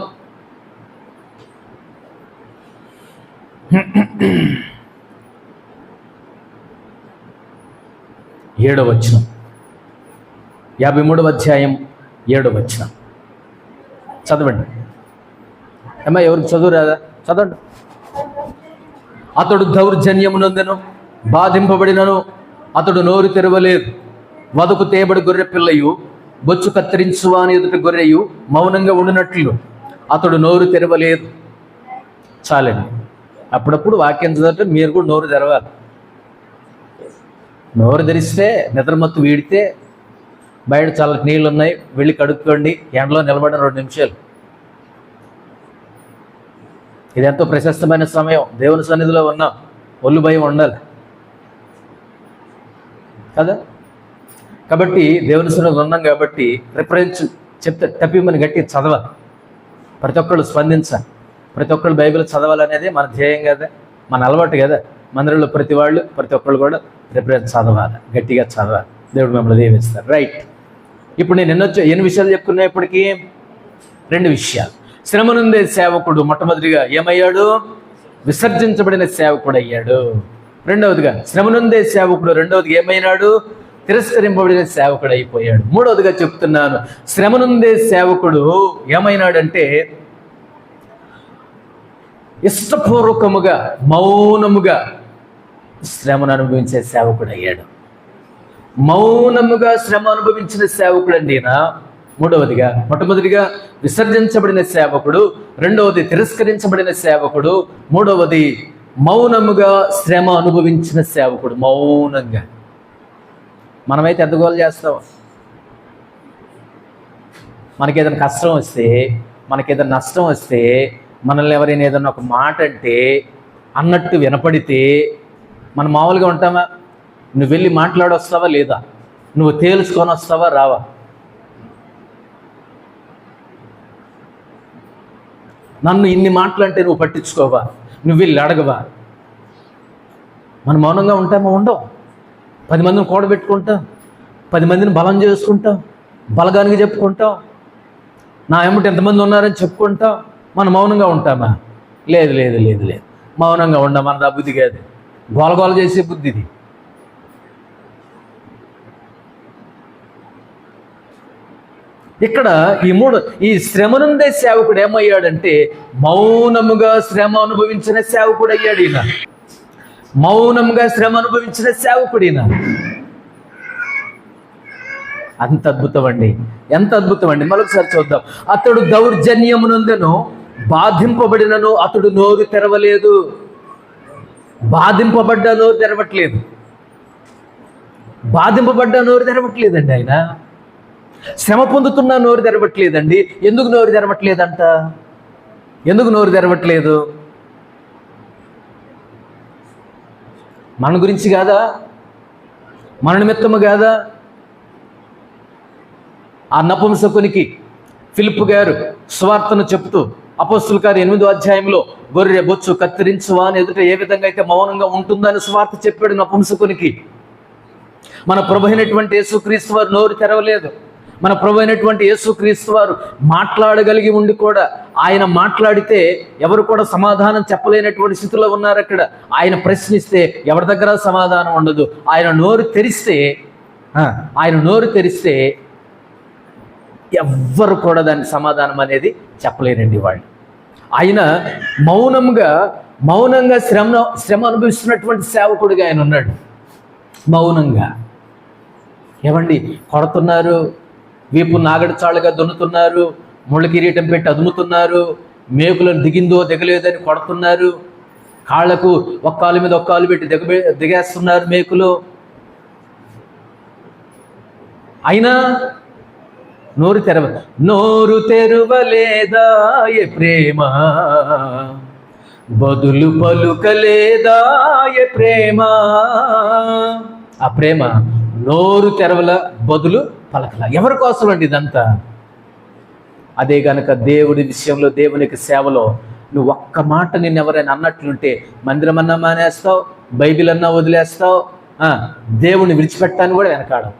7వ వచనం, 53వ అధ్యాయం 7వ వచనం చదవండి. అమ్మా, ఎవరికి చదువు రాదా? చదవండి. అతడు దౌర్జన్యమునందును బాధింపబడినను అతడు నోరు తెరవలేదు. వదకు తేబడి గొర్రె పిల్లయు బొచ్చు కత్తిరించువాని ఎదుట గొర్రెయు మౌనంగా ఉండినట్లు అతడు నోరు తెరవలేదు. చాలండి. అప్పుడప్పుడు వాక్యం చదివితే మీరు కూడా నోరు తెరవాలి. నోరు తెరిస్తే నిద్రమత్తు వీడితే బయట చాలా నీళ్ళు ఉన్నాయి, వెళ్ళి కడుక్కోండి, ఎండలో నిలబడిన 2 నిమిషాలు. ఇది ఎంతో ప్రశస్తమైన సమయం. దేవుని సన్నిధిలో ఉన్నాం, ఒళ్ళు భయం ఉండాలి కదా. కాబట్టి దేవుని సన్నిధిలో ఉన్నాం కాబట్టి రిఫరెన్స్ చెప్తే తప్పిమని గట్టి చదవాలి. ప్రతి ఒక్కళ్ళు స్పందించాలి, ప్రతి ఒక్కళ్ళు బైబిల్ చదవాలనేది మన ధ్యేయం కదా, మన అలవాటు కదా. మందిరంలో ప్రతి ఒక్కళ్ళు కూడా రిఫరెన్స్ చదవాలి, గట్టిగా చదవాలి. దేవుడు మిమ్మల్ని దీవిస్తారు. రైట్, ఇప్పుడు నేను ఎన్ని విషయాలు చెప్పుకున్నా? ఇప్పటికీ 2 విషయాలు. శ్రమ నుండే సేవకుడు మొట్టమొదటిగా ఏమయ్యాడు? విసర్జించబడిన సేవకుడు అయ్యాడు. రెండవదిగా శ్రమ నుండే సేవకుడు రెండవదిగా ఏమైనాడు? తిరస్కరింపబడిన సేవకుడు అయిపోయాడు. మూడవదిగా చెప్తున్నాను, శ్రమ నుండే సేవకుడు ఏమైనాడంటే ఇష్టపూర్వకముగా మౌనముగా శ్రమను అనుభవించే సేవకుడు అయ్యాడు. మౌనముగా శ్రమ అనుభవించిన సేవకుడు అండి ఈయన. మూడవదిగా మొట్టమొదటిగా విసర్జించబడిన సేవకుడు, రెండవది తిరస్కరించబడిన సేవకుడు, మూడవది మౌనముగా శ్రమ అనుభవించిన సేవకుడు. మౌనంగా. మనమైతే ఎంత గోలు చేస్తాం? మనకేదైనా కష్టం వస్తే, మనకేదైనా నష్టం వస్తే, మనల్ని ఎవరైనా ఏదైనా ఒక మాట అంటే అన్నట్టు వినపడితే మనం మామూలుగా ఉంటామా? నువ్వు వెళ్ళి మాట్లాడొస్తావా లేదా? నువ్వు తేల్చుకొని వస్తావా రావా? నన్ను ఇన్ని మాటలంటే నువ్వు పట్టించుకోవా? నువ్వు వెళ్ళి అడగవా? మనం మౌనంగా ఉంటామా? ఉండవు. 10 మందిని కూడబెట్టుకుంటాం, 10 మందిని బలం చేసుకుంటాం, బలగానికి చెప్పుకుంటాం, నా ఎమ్మటి ఎంతమంది ఉన్నారని చెప్పుకుంటాం. మనం మౌనంగా ఉంటామా? లేదు లేదు లేదు లేదు, మౌనంగా ఉండం. మనది ఆ బుద్ధి కాదు, గోలగోల చేసే బుద్ధి ఇది. ఇక్కడ ఈ శ్రమ నుండే సేవకుడు ఏమయ్యాడంటే మౌనముగా శ్రమ అనుభవించిన సేవకుడు అయ్యాడు ఈయన. మౌనముగా శ్రమ అనుభవించిన సేవకుడు ఈయన. అంత అద్భుతం అండి, ఎంత అద్భుతం అండి. మరొకసారి చూద్దాం. అతడు దౌర్జన్యమునందెను బాధింపబడినను అతడు నోరు తెరవలేదు. బాధింపబడ్డా నోరు తెరవట్లేదు. బాధింపబడ్డా నోరు తెరవట్లేదండి ఆయన. శ్రమ పొందుతున్నా నోరు తెరవట్లేదండి. ఎందుకు నోరు తెరవట్లేదంట? ఎందుకు నోరు తెరవట్లేదు? మన గురించి కాదా? మన నిమిత్తము కాదా? ఆ నపుంసకునికి ఫిలిప్పు గారు సువార్తను చెప్తూ అపోస్తుల కార్యం 8వ అధ్యాయంలో గొర్రె బొచ్చు కత్తిరించువా అని ఎదుట ఏ విధంగా అయితే మౌనంగా ఉంటుందని సువార్త చెప్పాడు నపుంసకునికి. మన ప్రభు అయినటువంటి యేసుక్రీస్తు వారు నోరు తెరవలేదు. మన ప్రభు అయినటువంటి యేసుక్రీస్తు వారు మాట్లాడగలిగి ఉండి కూడా ఆయన మాట్లాడితే ఎవరు కూడా సమాధానం చెప్పలేనటువంటి స్థితిలో ఉన్నారు. అక్కడ ఆయన ప్రశ్నిస్తే ఎవరి దగ్గర సమాధానం ఉండదు. ఆయన నోరు తెరిస్తే ఎవ్వరు కూడా దానికి సమాధానం అనేది చెప్పలేరండి వాళ్ళు. ఆయన మౌనంగా శ్రమ అనుభవిస్తున్నటువంటి సేవకుడిగా ఆయన ఉన్నాడు. మౌనంగా. ఏమండి, కొడుతున్నారు, వీపు నాగడిచాళ్ళుగా దున్నుతున్నారు, ముళ్ళ కిరీటం పెట్టి అదుముతున్నారు, మేకులను దిగిందో దిగలేదని కొడుతున్నారు, కాళ్లకు ఒక కాలు మీద ఒక కాలు పెట్టి దిగేస్తున్నారు మేకులు. అయినా నోరు తెరవలేదా ఏ ప్రేమ, బదులు పలుకలేదా ఏ ప్రేమ. ఆ ప్రేమ నోరు తెరవల, బదులు పలకల. ఎవరి కోసం అండి ఇదంతా? అదే గనక దేవుడి విషయంలో, దేవునికి సేవలో నువ్వు ఒక్క మాట నిన్ను ఎవరైనా అన్నట్లుంటే మందిరం అన్నా మానేస్తావు, బైబిల్ అన్నా వదిలేస్తావు, దేవుడిని విడిచిపెట్టాను కూడా వెనకాడవు.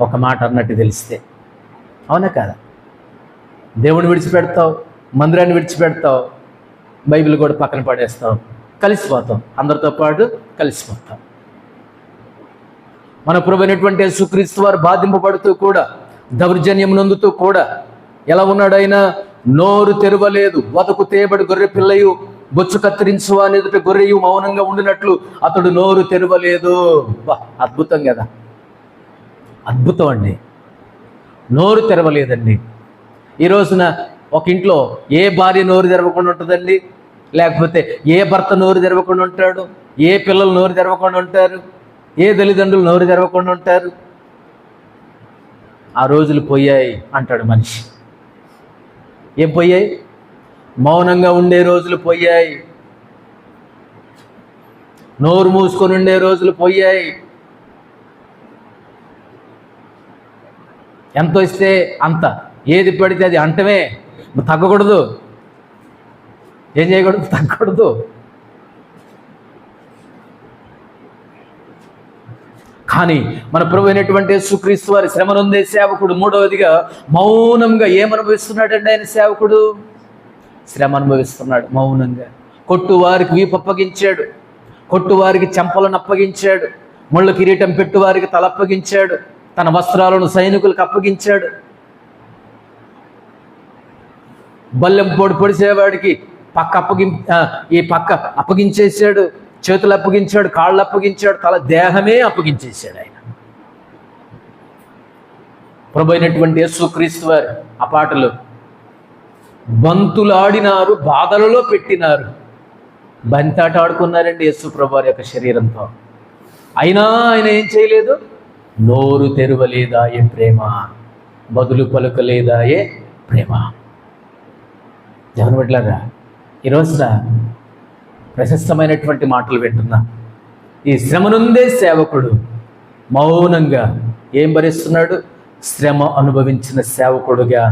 ఒక మాట అన్నట్టు తెలిస్తే. అవునా కాదా? దేవుడిని విడిచిపెడతావు, మందిరాన్ని విడిచిపెడతావు, బైబిల్ కూడా పక్కన పడేస్తావు, కలిసిపోతాం, అందరితో పాటు కలిసిపోతాం. మన ప్రభు అయినటువంటి యేసుక్రీస్తు వారు బాధింపబడుతూ కూడా, దౌర్జన్యం నందుతూ కూడా ఎలా ఉన్నాడు ఆయన? నోరు తెరవలేదు. వదకు తేబడి గొర్రె పిల్లయు బొచ్చు కత్తిరించువా అని ఎదుట గొర్రెయు మౌనంగా ఉండినట్లు అతడు నోరు తెరవలేదు. అద్భుతం కదా, అద్భుతం అండి. నోరు తెరవలేదండి. ఈ రోజున ఒక ఇంట్లో ఏ భార్య నోరు తెరవకుండా ఉంటుందండి? లేకపోతే ఏ భర్త నోరు తెరవకుండా ఉంటాడు? ఏ పిల్లలు నోరు తెరవకుండా ఉంటారు? ఏ తల్లిదండ్రులు నోరు తెరవకుండా ఉంటారు? ఆ రోజులు పోయాయి అంటాడు మనిషి. ఏం పోయాయి? మౌనంగా ఉండే రోజులు పోయాయి. నోరు మూసుకొని ఉండే రోజులు పోయాయి. ఎంత ఇస్తే అంత, ఏది పడితే అది అంటమే, తగ్గకూడదు. ఏం చేయకూడదు? తగ్గకూడదు. కానీ మన ప్రభు అయినటువంటి యేసుక్రీస్తు వారి శ్రమనుందే సేవకుడు మూడవదిగా మౌనంగా ఏమనుభవిస్తున్నాడండి ఆయన సేవకుడు? శ్రమ అనుభవిస్తున్నాడు మౌనంగా. కొట్టువారికి వీపు అప్పగించాడు, కొట్టువారికి చెంపలను అప్పగించాడు, ముళ్ళ కిరీటం పెట్టువారికి తల అప్పగించాడు, తన వస్త్రాలను సైనికులకు అప్పగించాడు. బల్లెం పొడిసేవాడికి ఈ పక్క అప్పగించేశాడు, చేతులు అప్పగించాడు, కాళ్ళు అప్పగించాడు, తల దేహమే అప్పగించేశాడు ఆయన. ప్రభు అయినటువంటి యేసుక్రీస్తు వారు ఆ పాటలు బంతులాడినారు, బాధలలో పెట్టినారు, బంతాట ఆడుకున్నారండి యేసు ప్రభు వారి యొక్క శరీరంతో. అయినా ఆయన ఏం చేయలేదు? నోరు తెరవలేదాయే ప్రేమ, బదులు పలుకలేదాయే ప్రేమ. దేవుని బిడ్డలారా, ఈరోజున ప్రశస్తమైనటువంటి మాటలు వింటున్నా. ఈ శ్రమనుందే సేవకుడు మౌనంగా ఏం భరిస్తున్నాడు? శ్రమ అనుభవించిన సేవకుడుగా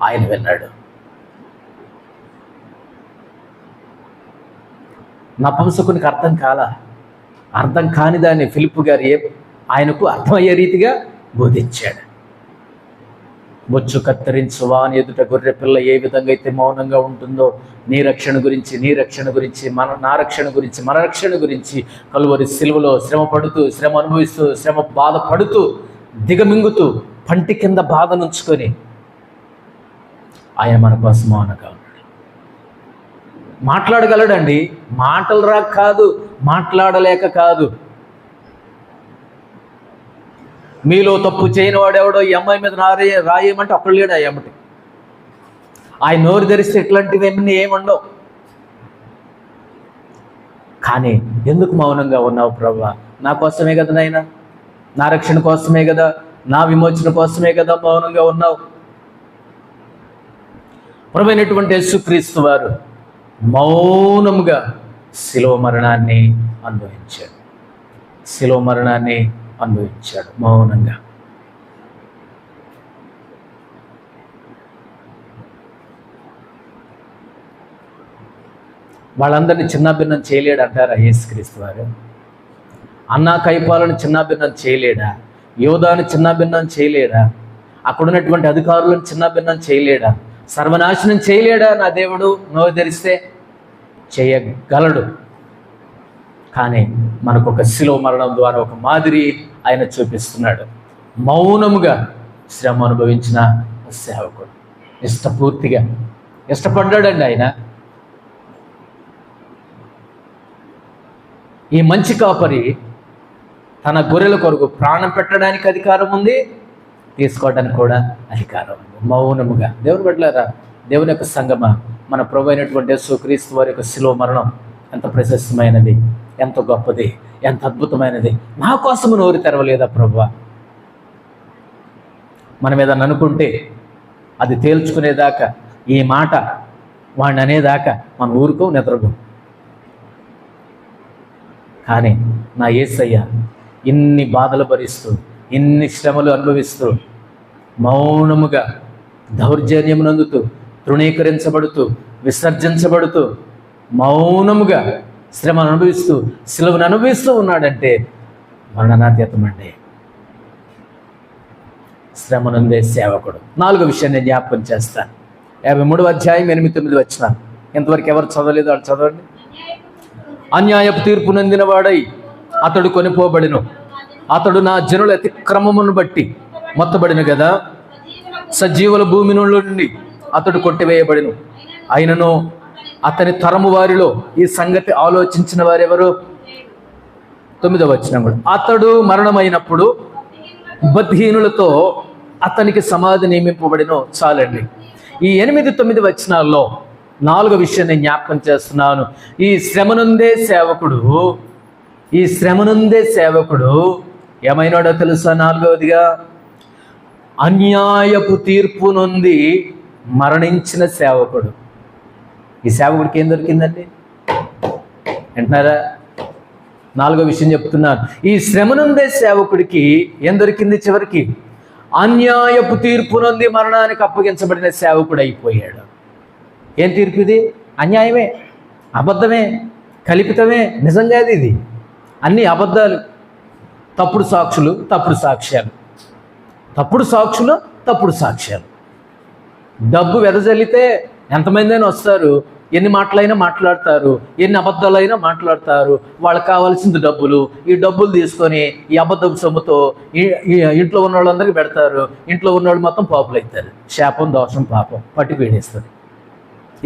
ఆయన విన్నాడు. నపుంసకునికి అర్థం కాని దాన్ని ఫిలిప్పు గారు ఆయనకు అర్థమయ్యే రీతిగా బోధించాడు. బొచ్చు కత్తిరించు వాని ఎదుట గొర్రె పిల్ల ఏ విధంగా అయితే మౌనంగా ఉంటుందో, నీ రక్షణ గురించి నా రక్షణ గురించి మన రక్షణ గురించి కలువరి సిలువలో శ్రమ పడుతూ, శ్రమ అనుభవిస్తూ, శ్రమ బాధపడుతూ, దిగమింగుతూ, పంటి కింద బాధ నుంచుకొని ఆయన మన కోసం మౌనంగా ఉన్నాడు. మాట్లాడగలడండి, మాటలు రాక కాదు, మాట్లాడలేక కాదు. మీలో తప్పు చేయని వాడెవడో ఈ అమ్మాయి మీద రాయేమంటే అప్పుడు లేడు ఆ అమ్మటి. ఆయన నోరు ధరిస్తే ఇట్లాంటివి ఏముండవు. కానీ ఎందుకు మౌనంగా ఉన్నావు ప్రభువా? నా కోసమే కదా నాయనా, నా రక్షణ కోసమే కదా, నా విమోచన కోసమే కదా మౌనంగా ఉన్నావు. ప్రభు అయినటువంటి యేసుక్రీస్తు వారు మౌనముగా శిలువ మరణాన్ని అనుభవించాడు మౌనంగా. వాళ్ళందరినీ చిన్నాభిన్నం చేయలేడు అంటారా యేసుక్రీస్తు వారు? అన్నా కైపాలను చిన్నాభిన్నం చేయలేడా? యోధాను చిన్నాభిన్నం చేయలేడా? అక్కడున్నటువంటి అధికారులను చిన్నాభిన్నం చేయలేడా? సర్వనాశనం చేయలేడా నా దేవుడు? నోరు తెరిస్తే చేయగలడు. కానీ మనకు ఒక శిలువ మరణం ద్వారా ఒక మాదిరి ఆయన చూపిస్తున్నాడు. మౌనముగా శ్రమ అనుభవించిన సేవకుడు ఇష్టపూర్తిగా ఇష్టపడ్డాడండి ఆయన. ఈ మంచి కాపరి తన గొర్రెల కొరకు ప్రాణం పెట్టడానికి అధికారం ఉంది, తీసుకోవడానికి కూడా అధికారం ఉంది. మౌనముగా దేవుని బిడ్డలారా, దేవుని యొక్క సంగమా, మన ప్రభు అయినటువంటి యేసుక్రీస్తు వారి యొక్క శిలువ మరణం ఎంత ప్రశస్తమైనది, ఎంత గొప్పది, ఎంత అద్భుతమైనది. నా కోసము నోరు తెరవలేదా ప్రభువా? మనం ఏదన్నా అనుకుంటే అది తేల్చుకునేదాకా, ఈ మాట వాడిని అనేదాకా మనం ఊరుకో నిద్రగో. కానీ నా యేసయ్య ఇన్ని బాధలు భరిస్తూ, ఇన్ని శ్రమలు అనుభవిస్తూ, మౌనముగా దౌర్జన్యమునందుతూ, తృణీకరించబడుతూ, విసర్జించబడుతూ, మౌనముగా శ్రమను అనుభవిస్తూ, శిలువను అనుభవిస్తూ ఉన్నాడంటే వర్ణనాతీతమండి. శ్రమనుందే సేవకుడు. 4వ విషయాన్ని నేను జ్ఞాపకం చేస్తాను. 53వ అధ్యాయం 8-9 వచనాలు. ఇంతవరకు ఎవరు చదవలేదు వాళ్ళు చదవండి. అన్యాయపు తీర్పు నొందిన వాడై అతడు కొనిపోబడిను, అతడు నా జనుల అతిక్రమమును బట్టి మొత్తబడిన కదా, సజీవుల భూమి నుండి అతడు కొట్టివేయబడిను. అయినను అతని తరము వారిలో ఈ సంగతి ఆలోచించిన వారెవరు? 9వ వచనం కూడా, అతడు మరణమైనప్పుడు బుద్ధిహీనులతో అతనికి సమాధి నియమింపబడిను. చాలండి. ఈ 8-9 వచనాల్లో 4వ విషయాన్ని జ్ఞాపకం చేస్తున్నాను. ఈ శ్రమనుందే సేవకుడు ఏమైనాడో తెలుసా? 4వదిగా అన్యాయపు తీర్పు నుండి మరణించిన సేవకుడు. ఈ సేవకుడికి ఏం దొరికిందండి? వింటున్నారా? 4వ విషయం చెప్తున్నాను. ఈ శ్రమనుందే సేవకుడికి ఏం దొరికింది? చివరికి అన్యాయపు తీర్పు నొంది మరణానికి అప్పగించబడిన సేవకుడు అయిపోయాడు. ఏం తీర్పు ఇది? అన్యాయమే, అబద్ధమే, కల్పితమే. నిజంగా ఇది అన్ని అబద్ధాలు, తప్పుడు సాక్షులు, తప్పుడు సాక్ష్యాలు, తప్పుడు సాక్షులు, తప్పుడు సాక్ష్యాలు. డబ్బు వెదజల్లితే ఎంతమంది అయినా వస్తారు, ఎన్ని మాటలైనా మాట్లాడతారు, ఎన్ని అబద్ధాలైనా మాట్లాడతారు. వాళ్ళకి కావాల్సింది డబ్బులు. ఈ డబ్బులు తీసుకొని ఈ అబద్ధపు సొమ్ముతో ఇంట్లో ఉన్న వాళ్ళందరికీ పెడతారు. ఇంట్లో ఉన్నవాళ్ళు మొత్తం పాపులు అవుతారు. శాపం, దోషం, పాపం పట్టి పీడేస్తుంది.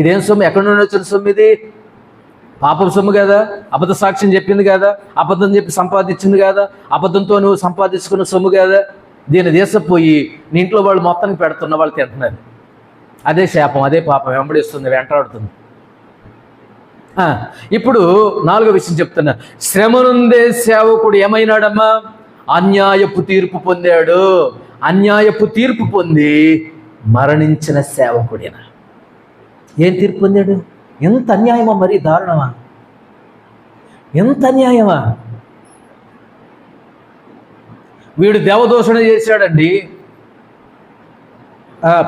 ఇదేం సొమ్ము? ఎక్కడి నుండి వచ్చిన సొమ్ము ఇది? పాపం సొమ్ము కదా, అబద్ధ సాక్ష్యం చెప్పింది కదా, అబద్ధం చెప్పి సంపాదించింది కదా, అబద్ధంతో నువ్వు సంపాదించుకున్న సొమ్ము కదా. దీన్ని దేశపోయి నీ ఇంట్లో వాళ్ళు మొత్తానికి పెడుతున్న వాళ్ళు తింటున్నారు. అదే శాపం, అదే పాపం వెంబడిస్తుంది, వెంటాడుతుంది. ఇప్పుడు 4వ విషయం చెప్తున్నా. శ్రమనుందే సేవకుడు ఏమైనాడమ్మా? అన్యాయపు తీర్పు పొందాడు. అన్యాయపు తీర్పు పొంది మరణించిన సేవకుడేనా? ఏం తీర్పు పొందాడు? ఎంత అన్యాయమా, మరి దారుణమా, ఎంత అన్యాయమా! వీడు దేవదూషణ చేశాడండి,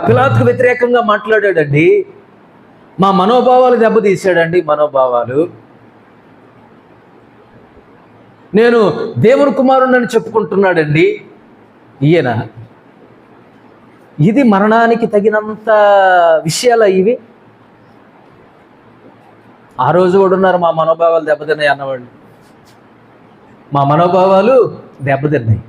పిలాతుకు వ్యతిరేకంగా మాట్లాడాడండి, మా మనోభావాలు దెబ్బతీశాడండి. మనోభావాలు, నేను దేవుని కుమారుణ్ణని చెప్పుకుంటున్నాడండి ఈయన. ఇది మరణానికి తగినంత విషయాలు ఇవి. ఆ రోజు కూడా ఉన్నారు మా మనోభావాలు దెబ్బతిన్నాయి అన్నవాళ్ళు. మా మనోభావాలు దెబ్బతిన్నాయి.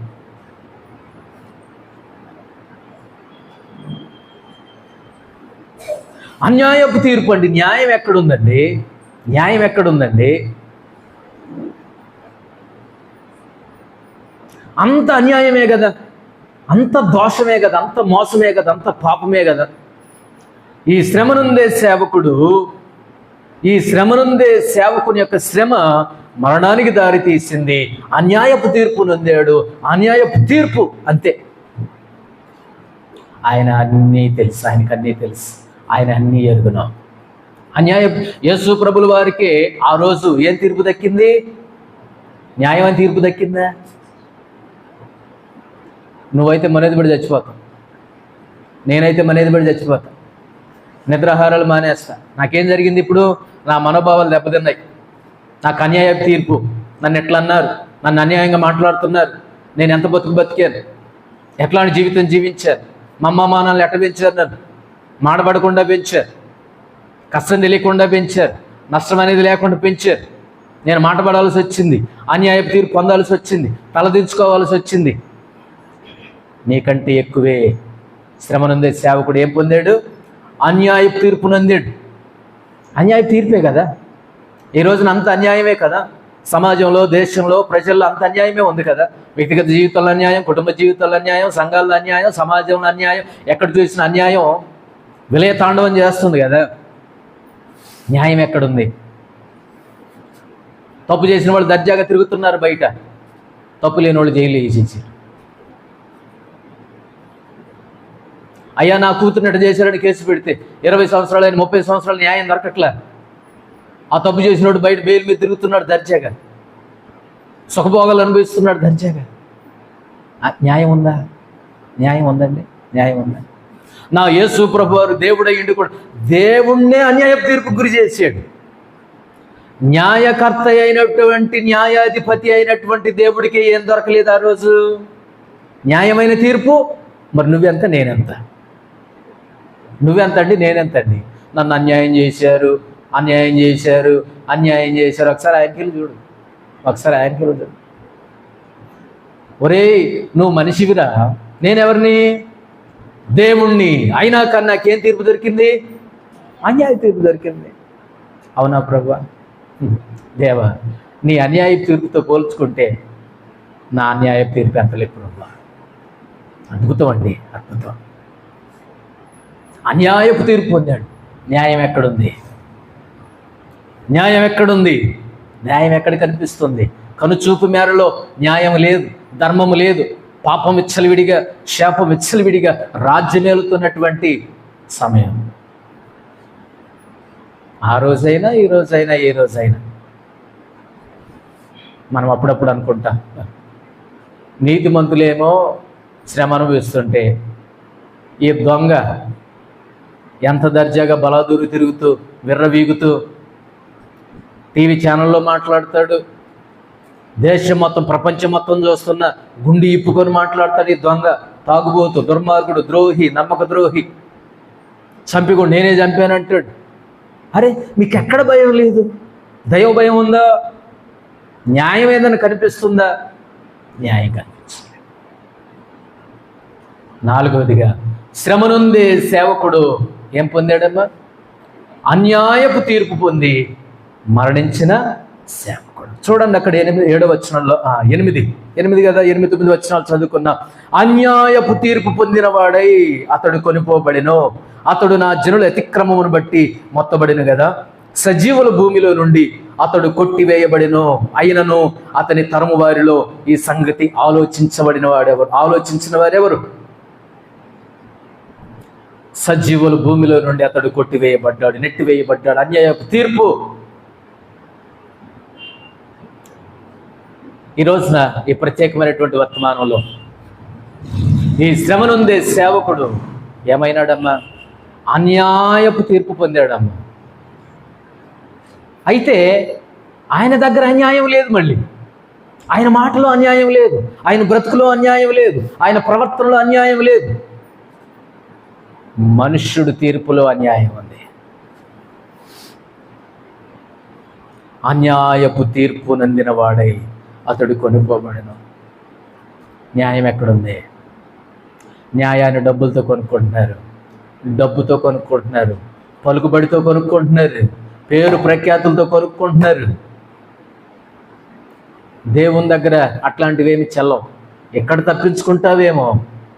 అన్యాయపు తీర్పు అండి. న్యాయం ఎక్కడుందండి? న్యాయం ఎక్కడుందండి? అంత అన్యాయమే కదా, అంత దోషమే కదా, అంత మోసమే కదా, అంత పాపమే కదా. ఈ శ్రమనుందే సేవకుడు, ఈ శ్రమనుందే సేవకుని యొక్క శ్రమ మరణానికి దారి తీసింది. అన్యాయపు తీర్పు నొందాడు. అన్యాయపు తీర్పు అంతే. ఆయన అన్నీ తెలుసు, ఆయనకు అన్నీ తెలుసు, ఆయన అన్నీ ఎరుగును. అన్యాయ యేసు ప్రభుల వారికి ఆ రోజు ఏం తీర్పు దక్కింది? న్యాయమైన తీర్పు దక్కిందా? నువ్వైతే మనేది పడి చచ్చిపోతావు, నేనైతే మనేది పడి చచ్చిపోతా, నిద్రాహారాలు మానేస్తా. నాకేం జరిగింది? ఇప్పుడు నా మనోభావాలు దెబ్బతిన్నాయి. నాకు అన్యాయ తీర్పు, నన్ను ఎట్లా అన్నారు, నన్ను అన్యాయంగా మాట్లాడుతున్నారు, నేను ఎంత బతికాను, ఎట్లాంటి జీవితం జీవించాను, మా అమ్మ మానాలు ఎట్ట పెంచారు, నన్ను మాడబడకుండా పెంచారు, కష్టం తెలియకుండా పెంచారు, నష్టం అనేది లేకుండా పెంచారు. నేను మాటపడాల్సి వచ్చింది, అన్యాయపు తీర్పు పొందాల్సి వచ్చింది, తలదించుకోవాల్సి వచ్చింది. నీకంటే ఎక్కువే శ్రమనుందే సేవకుడు ఏం పొందాడు? అన్యాయపు తీర్పు నొందాడు. అన్యాయపు తీర్పే కదా. ఈ రోజున అంత అన్యాయమే కదా. సమాజంలో, దేశంలో, ప్రజల్లో అంత అన్యాయమే ఉంది కదా. వ్యక్తిగత జీవితాల్లో అన్యాయం, కుటుంబ జీవితాల్లో అన్యాయం, సంఘాల్లో అన్యాయం, సమాజంలో అన్యాయం, ఎక్కడ చూసిన అన్యాయం విలయ తాండవం చేస్తుంది కదా. న్యాయం ఎక్కడుంది? తప్పు చేసిన వాళ్ళు దర్జాగా తిరుగుతున్నారు బయట, తప్పు లేని వాళ్ళు జైలు వేసేసారు. అయ్యా నా కూతురునట్టు చేశారని కేసు పెడితే 20 సంవత్సరాలు అయిన 30 సంవత్సరాలు న్యాయం దొరకట్లా. ఆ తప్పు చేసినోడు బయట బెయిల్ మీద తిరుగుతున్నాడు దర్జాగా, సుఖభోగాలు అనుభవిస్తున్నాడు దర్జాగా. న్యాయం ఉందా? న్యాయం ఉందండి? న్యాయం ఉందా? నా యేసు ప్రభు వారు దేవుడయ్యుండి కూడా దేవుణ్ణే అన్యాయపు తీర్పు గురి చేశాడు. న్యాయకర్త అయినటువంటి, న్యాయాధిపతి అయినటువంటి దేవుడికి ఏం దొరకలేదు ఆ రోజు? న్యాయమైన తీర్పు. మరి నువ్వెంత, నేనెంత? నువ్వెంత అండి, నేనెంత అండి? నన్ను అన్యాయం చేశారు, అన్యాయం చేశారు, అన్యాయం చేశారు. ఒకసారి ఆయనకి చూడు, ఒకసారి ఆయనకి చూడు. ఒరేయ్ నువ్వు మనిషివిరా, నేనెవరిని? దేవుణ్ణి. అయినా కన్నా నాకేం తీర్పు దొరికింది? అన్యాయ తీర్పు దొరికింది. అవునా ప్రభువా? దేవా, నీ అన్యాయ తీర్పుతో పోల్చుకుంటే నా అన్యాయ తీర్పు ఎంతలే ప్రభువా. అద్భుతం అండి, అద్భుతం. అన్యాయపు తీర్పు పొందాడు. న్యాయం ఎక్కడుంది? న్యాయం ఎక్కడుంది? న్యాయం ఎక్కడ కనిపిస్తుంది? కనుచూపు మేరలో న్యాయం లేదు, ధర్మము లేదు. పాపం విచ్చలవిడిగా, శాపం విచ్చలవిడిగా రాజ్యమేలుతున్నటువంటి సమయం. ఆ రోజైనా ఈ రోజైనా ఏ రోజైనా మనం అప్పుడప్పుడు అనుకుంటాం, నీతిమంతులేమో శ్రమ అనుభవిస్తుంటే ఈ దొంగ ఎంత దర్జాగా బలాదూరు తిరుగుతూ విర్రవీగుతూ టీవీ ఛానల్లో మాట్లాడతాడు, దేశం మొత్తం ప్రపంచం మొత్తం చూస్తున్న గుండి ఇప్పుకొని మాట్లాడతాడు. ఈ దొంగ, తాగుబోతు, దుర్మార్గుడు, ద్రోహి, నమ్మక ద్రోహి, చంపికుండా నేనే చంపానంటాడు. అరే మీకు ఎక్కడ భయం లేదు? దైవ భయం ఉందా? న్యాయం ఏదైనా కనిపిస్తుందా? న్యాయం కనిపించలేదు. నాలుగవదిగా శ్రమనుందే సేవకుడు ఏం పొందాడమ్మా? అన్యాయపు తీర్పు పొంది మరణించిన సేవకుడు. చూడండి అక్కడ 7వ వచనంలో 8 కదా, 8, 9 వచనాలు చదువుకున్నా. అన్యాయపు తీర్పు పొందిన వాడై అతడు కొనిపోబడిను, అతడు నా జనుల అతిక్రమమును బట్టి మొత్తబడిను కదా. సజీవుల భూమిలో నుండి అతడు కొట్టివేయబడిను, అయినను అతని తరము వారిలో ఈ సంగతి ఆలోచించిన వారెవరు? సజీవుల భూమిలో నుండి అతడు కొట్టివేయబడ్డాడు, నెట్టివేయబడ్డాడు. అన్యాయపు తీర్పు. ఈ రోజున ఈ ప్రత్యేకమైనటువంటి వర్తమానంలో ఈ శ్రమనుందే సేవకుడు ఏమైనాడమ్మా? అన్యాయపు తీర్పు పొందాడమ్మా. అయితే ఆయన దగ్గర అన్యాయం లేదు, మళ్ళీ ఆయన మాటలో అన్యాయం లేదు, ఆయన బ్రతుకులో అన్యాయం లేదు, ఆయన ప్రవర్తనలో అన్యాయం లేదు. మనుష్యుడు తీర్పులో అన్యాయం ఉంది. అన్యాయపు తీర్పు నందిన వాడై అతడు కొనుక్కోబడను. న్యాయం ఎక్కడుంది? న్యాయాన్ని డబ్బులతో కొనుక్కుంటున్నారు, డబ్బుతో కొనుక్కుంటున్నారు, పలుకుబడితో కొనుక్కుంటున్నారు, పేరు ప్రఖ్యాతులతో కొనుక్కుంటున్నారు. దేవుని దగ్గర అట్లాంటివేమి చెల్లవు. ఎక్కడ తప్పించుకుంటావేమో,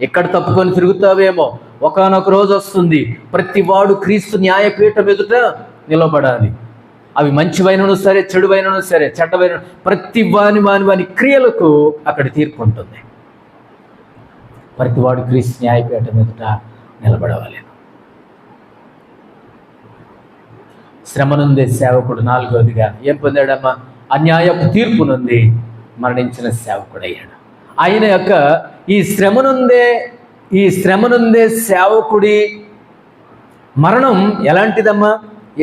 ఎక్కడ తప్పుకొని తిరుగుతావేమో. ఒకానొక రోజు వస్తుంది, ప్రతి వాడు క్రీస్తు న్యాయపీఠం ఎదుట నిలబడాలి. అవి మంచివైనను సరే, చెడువైనను సరే, చెడ్డవైన ప్రతి వాని క్రియలకు అక్కడ తీర్పు ఉంటుంది. ప్రతి వాడు క్రీస్తు న్యాయపీఠం ఎదుట నిలబడవాలి. శ్రమనుందే సేవకుడు 4వదిగా ఏం పొందాడమ్మా? అన్యాయపు తీర్పు నుండి మరణించిన సేవకుడయ్యాడు. ఆయన యొక్క ఈ శ్రమనుందే సేవకుడి మరణం ఎలాంటిదమ్మా?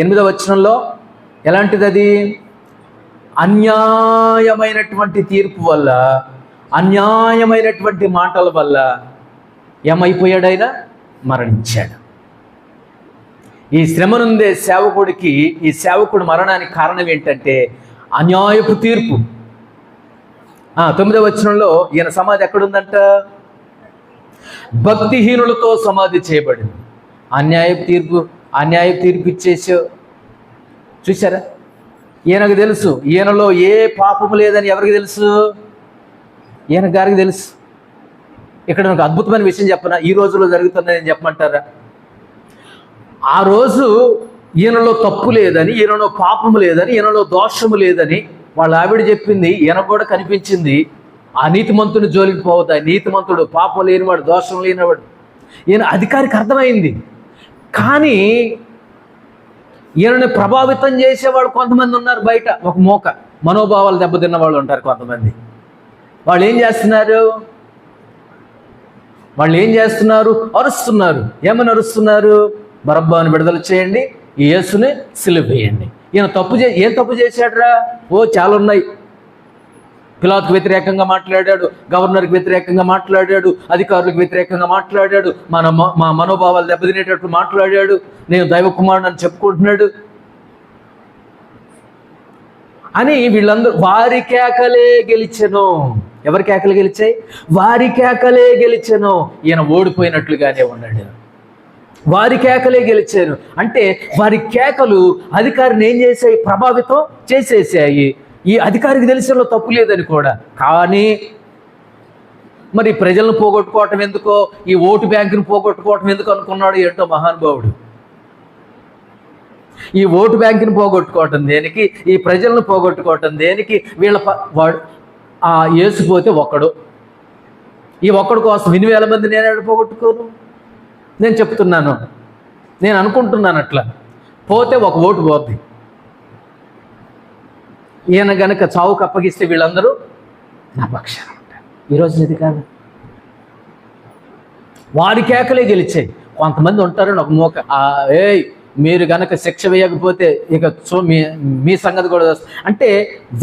8వ వచనంలో ఎలాంటిది అది? అన్యాయమైనటువంటి తీర్పు వల్ల, అన్యాయమైనటువంటి మాటల వల్ల ఏమైపోయాడు? ఆయన మరణించాడు. ఈ శ్రమనుందే సేవకుడికి, ఈ సేవకుడు మరణానికి కారణం ఏంటంటే అన్యాయపు తీర్పు. 9వ వచనంలో ఈయన సమాధి ఎక్కడుందంట? భక్తిహీనులతో సమాధి చేయబడింది. అన్యాయపు తీర్పు ఇచ్చేసావు. చూసారా? ఈయనకు తెలుసు, ఈయనలో ఏ పాపము లేదని ఎవరికి తెలుసు? ఈయన గారికి తెలుసు. ఇక్కడ నాకు అద్భుతమైన విషయం చెప్పనా? ఈ రోజులో జరుగుతుందని చెప్పమంటారా? ఆ రోజు ఈయనలో తప్పు లేదని, ఈయనలో పాపము లేదని, ఈయనలో దోషము లేదని వాళ్ళ ఆవిడ చెప్పింది. ఈయనకు కూడా కనిపించింది. ఆ నీతిమంతుని జోలికి పోవద్దు, ఆ నీతిమంతుడు పాపం లేనివాడు, దోషం లేనివాడు. ఈయన అధికారికి అర్థమైంది. కానీ ఈయనని ప్రభావితం చేసేవాళ్ళు కొంతమంది ఉన్నారు బయట. ఒక మోక మనోభావాలు దెబ్బతిన్న వాళ్ళు ఉంటారు కొంతమంది. వాళ్ళు ఏం చేస్తున్నారు? అరుస్తున్నారు. ఏమని అరుస్తున్నారు? బరబ్బాను విడుదల చేయండి, ఈ యేసుని సిలువ వేయండి. ఈయన ఏం తప్పు చేశాడురా? చాలా ఉన్నాయి. పిలాతుకు వ్యతిరేకంగా మాట్లాడాడు, గవర్నర్కి వ్యతిరేకంగా మాట్లాడాడు, అధికారులకు వ్యతిరేకంగా మాట్లాడాడు, మా మనోభావాలు దెబ్బతినేటట్టు మాట్లాడాడు, నేను దైవ కుమారుడు అని చెప్పుకుంటున్నాడు అని వీళ్ళందరూ వారి కేకలే గెలిచెను. ఎవరి కేకలు గెలిచాయి? వారి కేకలే గెలిచెను. ఈయన ఓడిపోయినట్లుగానే ఉన్నాడు. వారి కేకలే గెలిచారు అంటే వారి కేకలు అధికారిని ఏం చేశాయి? ప్రభావితం చేసేసాయి. ఈ అధికారికి తెలిసిలో తప్పు లేదని కూడా. కానీ మరి ప్రజలను పోగొట్టుకోవటం ఎందుకో, ఈ ఓటు బ్యాంకును పోగొట్టుకోవటం ఎందుకు అనుకున్నాడు ఏంటో మహానుభావుడు. ఈ ఓటు బ్యాంకుని పోగొట్టుకోవటం దేనికి? ఈ ప్రజలను పోగొట్టుకోవటం దేనికి? వాడు యేసుపోతే ఒక్కడు, ఈ ఒక్కడు కోసం 8,000 మంది నేను పోగొట్టుకోను. నేను చెప్తున్నాను, నేను అనుకుంటున్నాను అట్లా. పోతే ఒక ఓటు పోద్ది. ఈయన గనక చావుకు అప్పగిస్తే వీళ్ళందరూ నా పక్షాన ఉంటారు. ఈరోజు ఇది కాదు, వారి కేకలే గెలిచాయి. కొంతమంది ఉంటారని ఒక మోక, మీరు గనక శిక్ష వేయకపోతే ఇక మీ సంగతి కూడా అంటే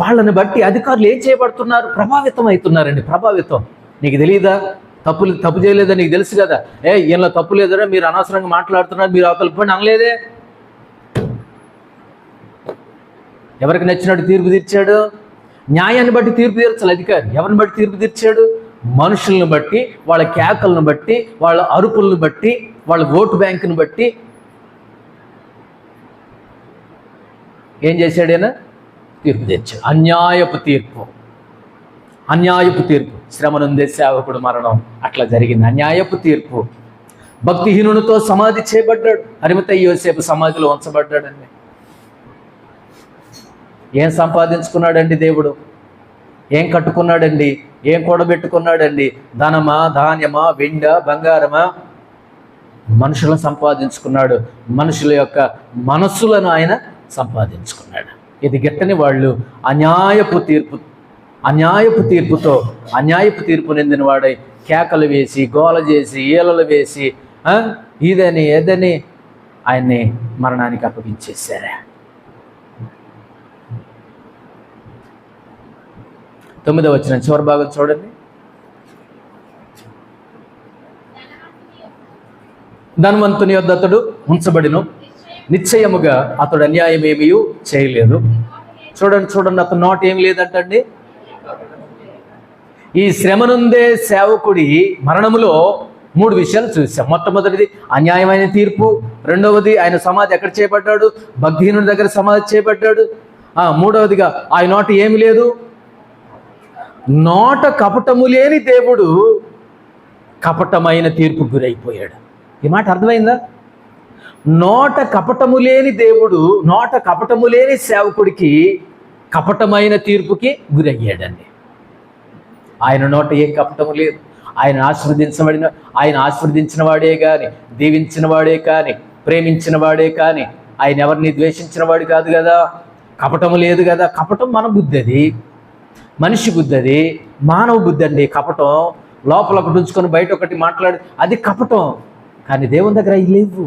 వాళ్ళని బట్టి అధికారులు ఏం చేయబడుతున్నారు? ప్రభావితం అవుతున్నారండి. ప్రభావితం. నీకు తెలియదా? తప్పు చేయలేదా? నీకు తెలుసు కదా. ఈయనలో తప్పు లేదరా, మీరు అనవసరంగా మాట్లాడుతున్నారు, మీరు అవతల పని అనలేదే. ఎవరికి నచ్చినట్టు తీర్పు తీర్చాడు? న్యాయాన్ని బట్టి తీర్పు తీర్చాలి అధికారి. ఎవరిని బట్టి తీర్పు తీర్చాడు? మనుషులను బట్టి, వాళ్ళ కేకలను బట్టి, వాళ్ళ అరుపులను బట్టి, వాళ్ళ ఓటు బ్యాంకును బట్టి. ఏం చేశాడు ఆయన? తీర్పు తెచ్చాడు. అన్యాయపు తీర్పు. శ్రమనుందే సేవకుడు మరణం అట్లా జరిగింది. అన్యాయపు తీర్పు. భక్తిహీనునితో సమాధి చేయబడ్డాడు. అరిమతయి యోసేపు సమాధిలో ఉంచబడ్డాడండి. ఏం సంపాదించుకున్నాడండి దేవుడు? ఏం కట్టుకున్నాడండి? ఏం కూడబెట్టుకున్నాడండి? ధనమా, ధాన్యమా, వెండ, బంగారమా? మనుషులను సంపాదించుకున్నాడు. మనుషుల యొక్క మనస్సులను ఆయన సంపాదించుకున్నాడు. ఇది గిట్టని వాళ్ళు అన్యాయపు తీర్పు నిందిన వాడై కేకలు వేసి, గోల చేసి, ఈలలు వేసి, ఇదని ఏదని ఆయన్ని మరణానికి అప్పగించేశారు. 9వ వచనం చివరి భాగం చూడండి. ధనవంతుని యొద్ద అతడు ఉంచబడిను, నిశ్చయముగా అతడు అన్యాయం ఏమీ చేయలేదు. చూడండి, అతను నోట ఏం లేదంటండి. ఈ శ్రమనుందే సేవకుడి మరణములో 3 విషయాలు చూసాం. మొట్టమొదటిది అన్యాయమైన తీర్పు. రెండవది ఆయన సమాధి ఎక్కడ చేయబడ్డాడు? భక్తిహీనుడి దగ్గర సమాధి చేయబడ్డాడు. మూడవదిగా ఆయన నోట ఏమి లేదు. నోట కపటము లేని దేవుడు కపటమైన తీర్పు గురైపోయాడు. ఈ మాట అర్థమైందా? నోట కపటము లేని దేవుడు, నోట కపటము లేని సేవకుడికి కపటమైన తీర్పుకి గురయ్యాడండి. ఆయన నోట ఏ కపటము లేదు. ఆయన ఆశీర్వదించిన వాడే కానీ, దీవించిన వాడే కానీ, ప్రేమించిన వాడే కానీ, ఆయన ఎవరిని ద్వేషించిన వాడు కాదు కదా. కపటము లేదు కదా. కపటం మన బుద్ధి, అది మనిషి బుద్ధి, అది మానవ బుద్ధి అండి. కపటం లోపల ఒకటి ఉంచుకొని బయట ఒకటి మాట్లాడి అది కపటం. కానీ దేవుని దగ్గర అవి లేవు.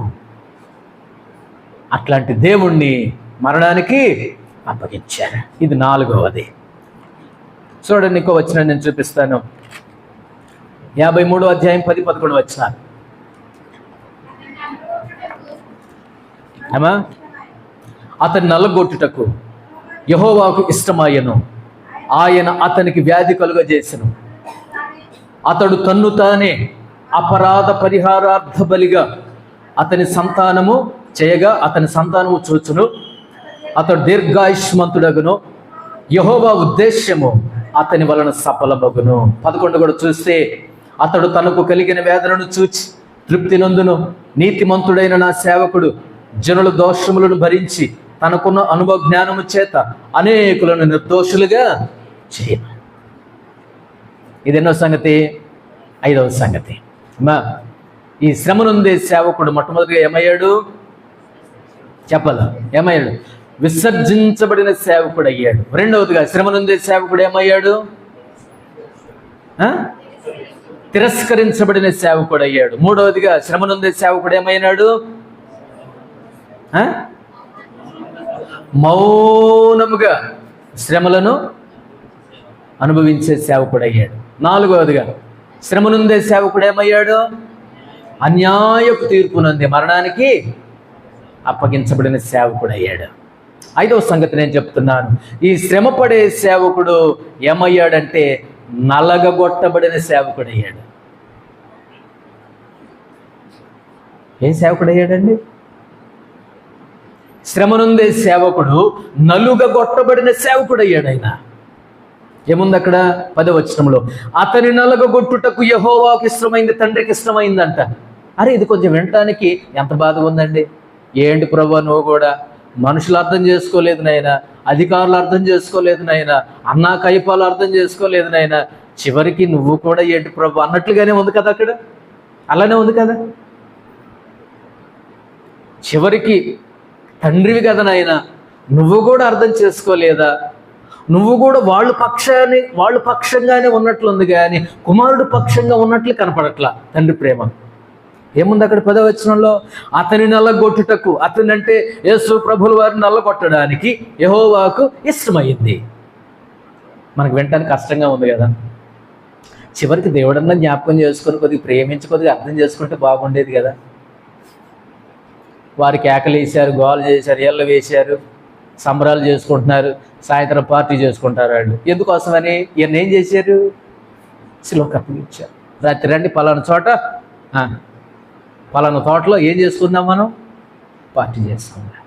అట్లాంటి దేవుణ్ణి మరణానికి అప్పగించారు. ఇది 4వది. చూడండి, ఇంకో వచనం నేను చూపిస్తాను. 53వ అధ్యాయం 10-11 వచనాలు. అతని నల్లగొట్టుటకు యెహోవాకు ఇష్టమాయను, ఆయన అతనికి వ్యాధి కలుగజేసెను. అతడు తన్ను తానే అపరాధ పరిహారార్థ బలిగా అతని సంతానము చేయగా అతని సంతానము చూచును. అతడు దీర్ఘాయుష్మంతుడగును. యెహోవా ఉద్దేశ్యము అతని వలన సఫలమగును. 11 కూడా చూస్తే, అతడు తనకు కలిగిన వేదనను చూచి తృప్తి నొందును. నీతిమంతుడైన నా సేవకుడు జనుల దోషములను భరించి తనకున్న అనుభవ జ్ఞానము చేత అనేకులను నిర్దోషులుగా చేయను. ఇది ఎన్నో సంగతి? 5వ సంగతి. ఈ శ్రమనుందే సేవకుడు మొట్టమొదటిగా ఏమయ్యాడు చెప్పాలా? ఏమయ్యాడు? విసర్జించబడిన సేవకుడు అయ్యాడు. రెండవదిగా శ్రమనుందే సేవకుడు ఏమయ్యాడు? తిరస్కరించబడిన సేవకుడు అయ్యాడు. మూడవదిగా శ్రమనుందే సేవకుడు ఏమైనాడు? మౌనముగా శ్రమలను అనుభవించే సేవకుడు అయ్యాడు. 4వదిగా శ్రమనుందే సేవకుడు ఏమయ్యాడు? అన్యాయపు తీర్పు నుండి మరణానికి అప్పగించబడిన సేవకుడు అయ్యాడు. 5వ సంగతి నేను చెప్తున్నాను. ఈ శ్రమపడే సేవకుడు ఏమయ్యాడంటే నలగగొట్టబడిన సేవకుడు అయ్యాడు. ఏం సేవకుడు అయ్యాడండి? శ్రమనుందే సేవకుడు నలుగగొట్టబడిన సేవకుడు అయ్యాడు. ఆయన ఏముంది అక్కడ? 10వ వచనంలో, అతని నలగగొట్టుటకు యెహోవాకు ఇష్టమైంది, తండ్రికి ఇష్టమైందంట. అరే, ఇది కొంచెం వినటానికి ఎంత బాధగా ఉందండి. ఏంటి ప్రభువా, నువ్వు కూడా మనుషులు అర్థం చేసుకోలేదు నాయన, అధికారులు అర్థం చేసుకోలేదు నాయన, అన్నా కైపాలు అర్థం చేసుకోలేదు నాయన, చివరికి నువ్వు కూడా ఏంటి ప్రభు అన్నట్లుగానే ఉంది కదా. అక్కడ అలానే ఉంది కదా. చివరికి తండ్రివి కదా నాయన, నువ్వు కూడా అర్థం చేసుకోలేదా? నువ్వు కూడా వాళ్ళు పక్షంగానే ఉన్నట్లుంది కానీ కుమారుడు పక్షంగా ఉన్నట్లు కనపడట్లా తండ్రి ప్రేమ. ఏముంది అక్కడ 10వ వచనంలో? అతని నల్లగొట్టుటకు, అతని అంటే యేసు ప్రభుల వారిని నల్లగొట్టడానికి యెహోవాకు ఇష్టమైంది. మనకు వినటానికి కష్టంగా ఉంది కదా. చివరికి దేవుడన్నా జ్ఞాపకం చేసుకొని కొద్దిగా ప్రేమించి కొద్దిగా అర్థం చేసుకుంటే బాగుండేది కదా. వారు కేకలు వేశారు, గోలు చేశారు, ఏళ్ళు వేశారు, సంబరాలు చేసుకుంటున్నారు, సాయంత్రం పార్టీ చేసుకుంటారు. వాళ్ళు ఎందుకోసమని ఈయన ఏం చేశారు? సిలువకు అప్పగించారు. రాత్రి రండి పలానా చోట, పలానా తోటలో ఏం చేసుకుందాం, మనం పార్టీ చేసుకుందాం.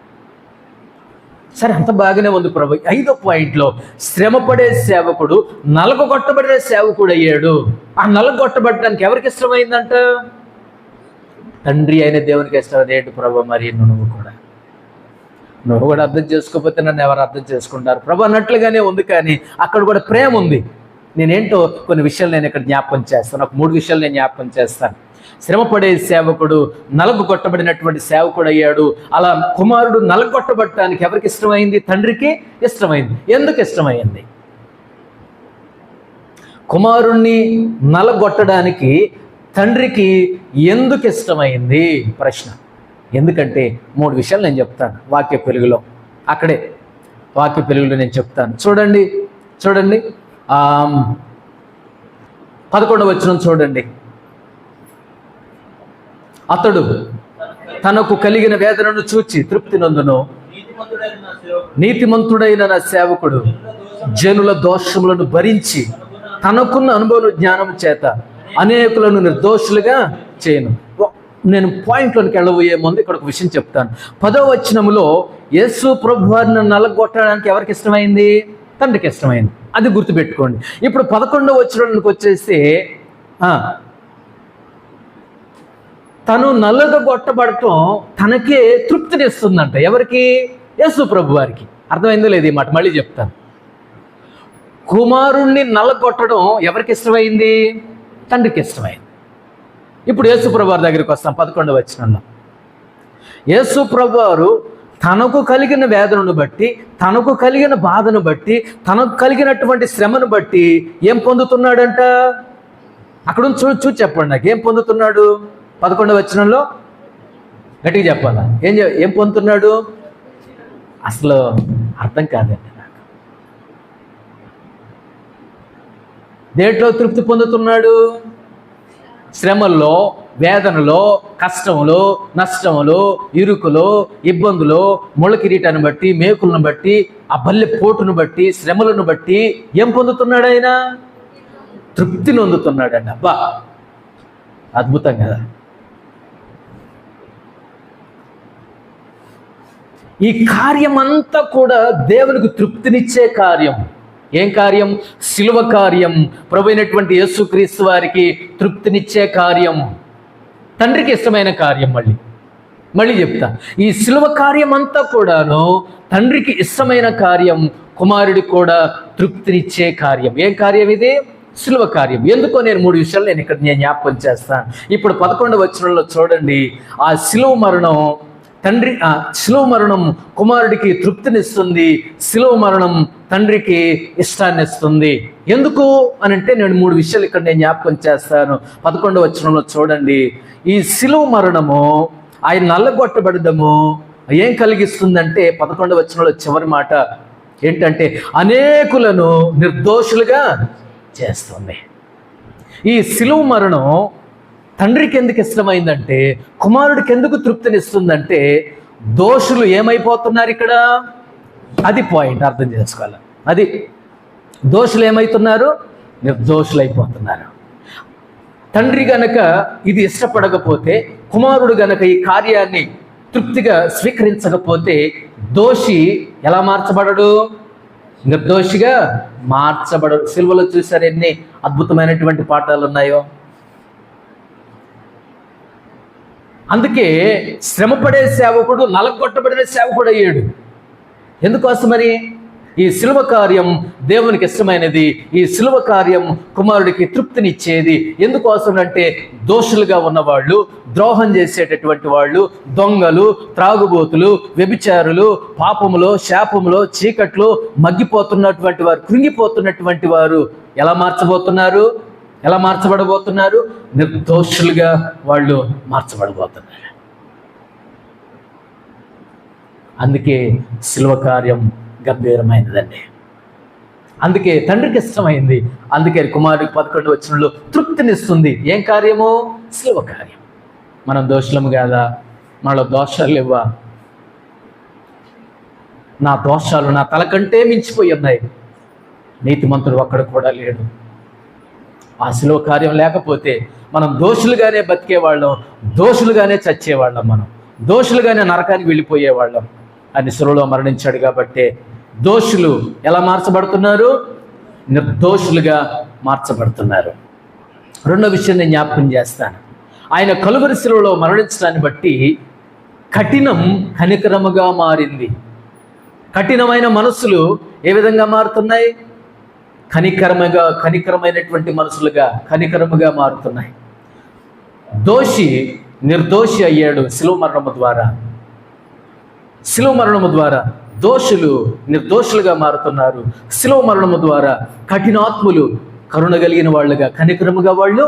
సరే, అంత బాగానే ఉంది ప్రభు. 5వ పాయింట్లో శ్రమపడే సేవకుడు నలగొట్టబడిన సేవకుడు అయ్యాడు. ఆ నలగొట్టబడడానికి ఎవరికి ఇష్టమైందంట? తండ్రి అయిన దేవునికి ఇష్టమైంది. ఏంటి ప్రభు, మరి నువ్వు కూడా అర్థం చేసుకోకపోతే నన్ను ఎవరు అర్థం చేసుకుంటారు ప్రభు అన్నట్లుగానే ఉంది. కానీ అక్కడ కూడా ప్రేమ ఉంది. నేనేంటో కొన్ని విషయాలు నేను ఇక్కడ జ్ఞాపకం చేస్తాను. ఒక 3 విషయాలు నేను జ్ఞాపకం చేస్తాను. శ్రమపడే సేవకుడు నలగొట్టబడినటువంటి సేవకుడు అయ్యాడు. అలా కుమారుడు నలగొట్టబడటానికి ఎవరికి ఇష్టమైంది? తండ్రికి ఇష్టమైంది. ఎందుకు ఇష్టమైంది? కుమారుణ్ణి నలగొట్టడానికి తండ్రికి ఎందుకు ఇష్టమైంది? ప్రశ్న. ఎందుకంటే 3 విషయాలు నేను చెప్తాను వాక్య పెలుగులో. అక్కడే వాక్య పెలుగులో నేను చెప్తాను. చూడండి 11వ వచనం చూడండి. అతడు తనకు కలిగిన వేదనను చూచి తృప్తి నందును, నీతిమంతుడైన నా సేవకుడు జనుల దోషములను భరించి తనకున్న అనుభవ జ్ఞానం చేత అనేకులను నిర్దోషులుగా చేయను. నేను పాయింట్లోనికి వెళ్ళబోయే ముందు ఇక్కడ ఒక విషయం చెప్తాను. 10వ వచనములో యేసు ప్రభు వారిని నలగొట్టడానికి ఎవరికి ఇష్టమైంది? తండ్రికి ఇష్టమైంది. అది గుర్తుపెట్టుకోండి. ఇప్పుడు 11వ వచనానికి వచ్చేస్తే తను నలగొట్టబడటం తనకే తృప్తినిస్తుందంట. ఎవరికి? యేసు ప్రభు వారికి. అర్థమైందో లేదు ఈ మాట, మళ్ళీ చెప్తాను. కుమారుణ్ణి నలగొట్టడం ఎవరికి ఇష్టమైంది? తండ్రికి ఇష్టమైంది. ఇప్పుడు యేసు ప్రభు వారి దగ్గరికి వస్తాం. 11వ వచనంలో యేసు ప్రభు వారు తనకు కలిగిన వేదనను బట్టి, తనకు కలిగిన బాధను బట్టి, తనకు కలిగినటువంటి శ్రమను బట్టి ఏం పొందుతున్నాడంట? అక్కడ చూసి చెప్పండి నాకు, ఏం పొందుతున్నాడు? 11వ వచనంలో గట్టిగా చెప్పాలా? ఏం పొందుతున్నాడు? అసలు అర్థం కాదండి నాకు. దేంట్లో తృప్తి పొందుతున్నాడు? శ్రమల్లో, వేదనలో, కష్టంలో, నష్టంలో, ఇరుకులో, ఇబ్బందులో, ముళ్ళ కిరీటాన్ని బట్టి, మేకులను బట్టి, ఆ బల్లె పోటును బట్టి, శ్రమలను బట్టి ఏం పొందుతున్నాడు? ఆయన తృప్తిని పొందుతున్నాడండి. అబ్బా, అద్భుతం కదా. ఈ కార్యమంతా కూడా దేవునికి తృప్తినిచ్చే కార్యం. ఏం కార్యం? శిలువ కార్యం. ప్రభు అయినటువంటి యేసుక్రీస్తు వారికి తృప్తినిచ్చే కార్యం, తండ్రికి ఇష్టమైన కార్యం. మళ్ళీ చెప్తా, ఈ శిలువ కార్యం అంతా కూడాను తండ్రికి ఇష్టమైన కార్యం, కుమారుడికి కూడా తృప్తినిచ్చే కార్యం. ఏం కార్యం ఇది? శిలువ కార్యం. ఎందుకో నేను 3 విషయాలు నేను ఇక్కడ జ్ఞాపకం చేస్తాను. ఇప్పుడు 11వ వచనంలో చూడండి. ఆ శిలువ మరణం శిలువ మరణం కుమారుడికి తృప్తినిస్తుంది, శిలువ మరణం తండ్రికి ఇష్టాన్ని ఇస్తుంది. ఎందుకు అని అంటే నేను 3 విషయాలు ఇక్కడ నేను జ్ఞాపకం చేస్తాను. 11వ వచనంలో చూడండి. ఈ శిలువ మరణము, ఆయన నల్లగొట్టబడము ఏం కలిగిస్తుందంటే 11వ వచనంలో చివరి మాట ఏంటంటే అనేకులను నిర్దోషులుగా చేస్తుంది. ఈ శిలువ మరణం తండ్రికి ఎందుకు ఇష్టమైందంటే, కుమారుడికి ఎందుకు తృప్తినిస్తుందంటే, దోషులు ఏమైపోతున్నారు ఇక్కడ? అది పాయింట్ అర్థం చేసుకోవాలి. అది దోషులు ఏమైతున్నారు? నిర్దోషులైపోతున్నారు. తండ్రి గనక ఇది ఇష్టపడకపోతే, కుమారుడు గనక ఈ కార్యాన్ని తృప్తిగా స్వీకరించకపోతే, దోషి ఎలా మార్చబడడు? నిర్దోషిగా మార్చబడడు. సిలువలో చూసారు ఎన్ని అద్భుతమైనటువంటి పాఠాలు ఉన్నాయో. అందుకే శ్రమపడే సేవకుడు నలగొట్టబడిన సేవకుడు అయ్యాడు. ఎందుకోసమని? ఈ శిలువ కార్యం దేవునికి ఇష్టమైనది. ఈ శిలువ కార్యం కుమారుడికి తృప్తినిచ్చేది. ఎందుకోసం అంటే దోషులుగా ఉన్నవాళ్ళు, ద్రోహం చేసేటటువంటి వాళ్ళు, దొంగలు, త్రాగుబోతులు, వ్యభిచారులు, పాపములో, శాపములో, చీకట్లో మగ్గిపోతున్నటువంటి వారు, కృంగిపోతున్నటువంటి వారు ఎలా మార్చబడబోతున్నారు? నిర్దోషులుగా వాళ్ళు మార్చబడబోతున్నారు. అందుకే శిలువ కార్యం గంభీరమైనదండి. అందుకే తండ్రికి ఇష్టమైంది. అందుకే కుమారుడికి 11వ వచనంలో తృప్తినిస్తుంది. ఏం కార్యము? శిలువ కార్యం. మనం దోషులము కాదా? మనలో దోషాలు లేవా? నా దోషాలు నా తల కంటే మించిపోయి ఉన్నాయి. నీతిమంతుడు ఒక్కడు కూడా లేడు. ఆ శిలువ కార్యం లేకపోతే మనం దోషులుగానే బతికేవాళ్ళం, దోషులుగానే చచ్చేవాళ్ళం, మనం దోషులుగానే నరకానికి వెళ్ళిపోయేవాళ్ళం. అని శిలువలో మరణించాడు కాబట్టి దోషులు ఎలా మార్చబడుతున్నారు? నిర్దోషులుగా మార్చబడుతున్నారు. రెండో విషయం నేను జ్ఞాపకం చేస్తాను. ఆయన కలువరి శిలువలో మరణించడాన్ని బట్టి కఠినం కనికరముగా మారింది. కఠినమైన మనసులు ఏ విధంగా మారుతున్నాయి? కనికరమైనటువంటి మనసులుగా, కనికరముగా మారుతున్నాయి. దోషి నిర్దోషి అయ్యాడు శిలువ మరణము ద్వారా. శిలువ మరణము ద్వారా దోషులు నిర్దోషులుగా మారుతున్నారు. శిలువ మరణము ద్వారా కఠినాత్ములు కరుణ కలిగిన వాళ్ళుగా, కనికరముగా వాళ్ళు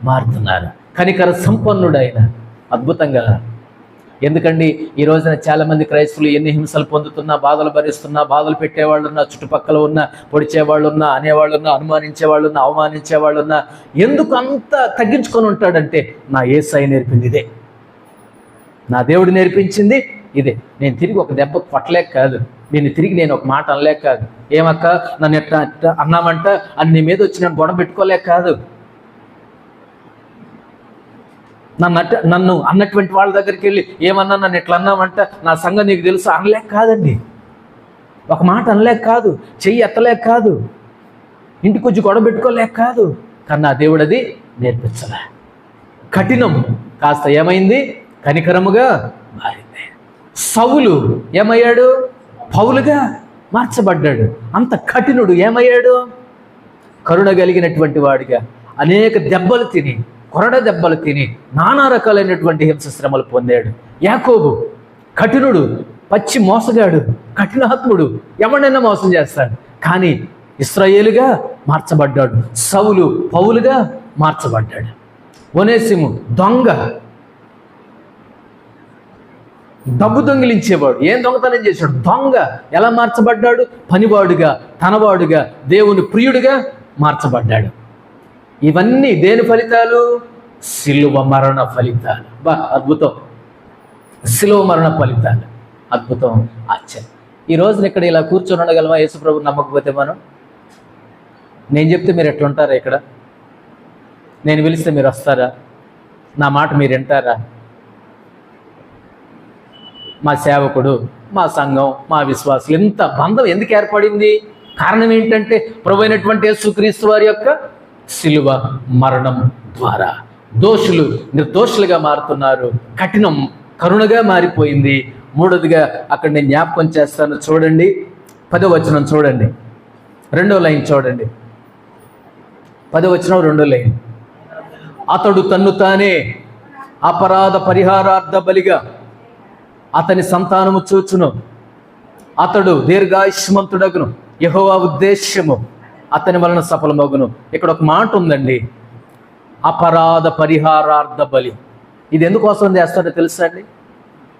మారుతున్నారు. కనికర సంపన్నుడైన అద్భుతంగా. ఎందుకండి ఈ రోజున చాలామంది క్రైస్తవులు ఎన్ని హింసలు పొందుతున్నా, బాధలు భరిస్తున్నా, బాధలు పెట్టేవాళ్ళున్నా, చుట్టుపక్కల ఉన్న పొడిచేవాళ్ళు ఉన్నా, అనేవాళ్ళు ఉన్నా, అనుమానించేవాళ్ళు ఉన్నా, అవమానించేవాళ్ళు ఉన్నా, ఎందుకు అంత తగ్గించుకొని ఉంటాడంటే నా యేసయ్య నేర్పింది ఇదే, నా దేవుడు నేర్పించింది ఇదే. నేను తిరిగి ఒక దెబ్బ కొట్టలేక కాదు, నేను ఒక మాట అనలేక కాదు, ఏమక్క నన్ను ఎట్లా అన్నామంట అని నీ మీద వచ్చి నన్ను గొడవ పెట్టుకోలేక కాదు, నన్ను అన్నటువంటి వాళ్ళ దగ్గరికి వెళ్ళి ఏమన్నా నన్ను ఎట్లా అన్నామంట నా సంగతి నీకు తెలుసు అనలేక కాదండి. ఒక మాట అనలేక కాదు, చెయ్యి ఎత్తలేక కాదు, ఇంటికి వచ్చి గొడవ పెట్టుకోలేక కాదు. కానీ నా దేవుడు అది నేర్పించలే. కఠినం కాస్త ఏమైంది? కనికరముగా మారింది. సౌలు ఏమయ్యాడు? పౌలుగా మార్చబడ్డాడు. అంత కఠినుడు ఏమయ్యాడు? కరుణ కలిగినటువంటి వాడిగా అనేక దెబ్బలు తిని, కొరడ దెబ్బలు తిని, నానా రకాలైనటువంటి హింస శ్రమలు పొందాడు. యాకోబు కఠినుడు, పచ్చి మోసగాడు, కఠినాత్ముడు, ఎవడైనా మోసం చేస్తాడు. కానీ ఇశ్రాయేలుగా మార్చబడ్డాడు. సౌలు పౌలుగా మార్చబడ్డాడు. ఒనేసిము దొంగ, డబ్బు దొంగిలించేవాడు, ఏం దొంగతనం చేశాడు? దొంగ. ఎలా మార్చబడ్డాడు? పనివాడుగా, తనవాడుగా, దేవుని ప్రియుడిగా మార్చబడ్డాడు. ఇవన్నీ దేని ఫలితాలు? శిలువ మరణ ఫలితాలు. అద్భుతం. శిలువ మరణ ఫలితాలు అద్భుతం, ఆశ్చర్యం. ఈ రోజున ఇక్కడ ఇలా కూర్చొని ఉండగలమా? యేసుప్రభు నమ్మకపోతే మనం? నేను చెప్తే మీరు ఎట్లుంటారా? ఇక్కడ నేను పిలిస్తే మీరు వస్తారా? నా మాట మీరు వింటారా? మా సేవకుడు, మా సంఘం, మా విశ్వాసులు, ఇంత బంధం ఎందుకు ఏర్పడింది? కారణం ఏంటంటే ప్రభు అయినటువంటి యేసుక్రీస్తు వారి యొక్క శిలువ మరణం ద్వారా దోషులు నిర్దోషులుగా మారుతున్నారు. కఠినం కరుణగా మారిపోయింది. మూడోదిగా అక్కడ నేను జ్ఞాపకం చేస్తాను, చూడండి 10వ వచనం చూడండి, 2వ లైన్ చూడండి. 10వ వచనం 2వ లైన్. అతడు తన్ను తానే అపరాధ పరిహారార్థ బలిగా అతని సంతానము చూచును, అతడు దీర్ఘాయుష్మంతుడగును, యెహోవా ఉద్దేశ్యము అతని వలన సఫలమగును. ఇక్కడ ఒక మాట ఉందండి, అపరాధ పరిహారార్థ బలి. ఇది ఎందుకోసం చేస్తాడో తెలుసా అండి?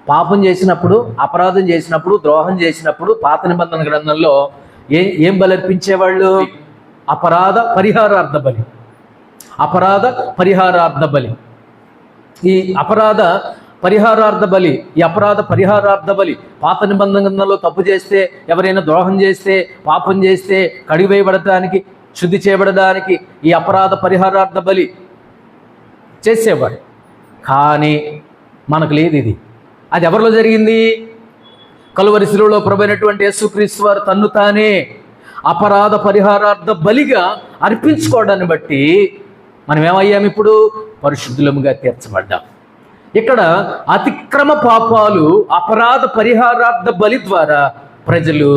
పాపం చేసినప్పుడు, అపరాధం చేసినప్పుడు, ద్రోహం చేసినప్పుడు పాత నిబంధన గ్రంథంలో ఏం బలి అర్పించేవాళ్ళు? అపరాధ పరిహారార్థ బలి. అపరాధ పరిహారార్థ బలి. ఈ అపరాధ పరిహారార్థ బలి, ఈ అపరాధ పరిహారార్థ బలి పాత నిబంధనలో తప్పు చేస్తే, ఎవరైనా ద్రోహం చేస్తే, పాపం చేస్తే కడిగివేయబడటానికి, శుద్ధి చేయబడడానికి ఈ అపరాధ పరిహారార్థ బలి చేసేవాడు. కానీ మనకు లేదు ఇది. అది ఎవరిలో జరిగింది? కలువరి శిలువలో ప్రభువైనటువంటి యేసుక్రీస్తు వారు తన్ను తానే అపరాధ పరిహారార్థ బలిగా అర్పించుకోవడాన్ని బట్టి మనం ఏమయ్యాం? ఇప్పుడు పరిశుద్ధులముగా తీర్చబడ్డాం. ఇక్కడ అతిక్రమ పాపాలు అపరాధ పరిహారార్థ బలి ద్వారా ప్రజలు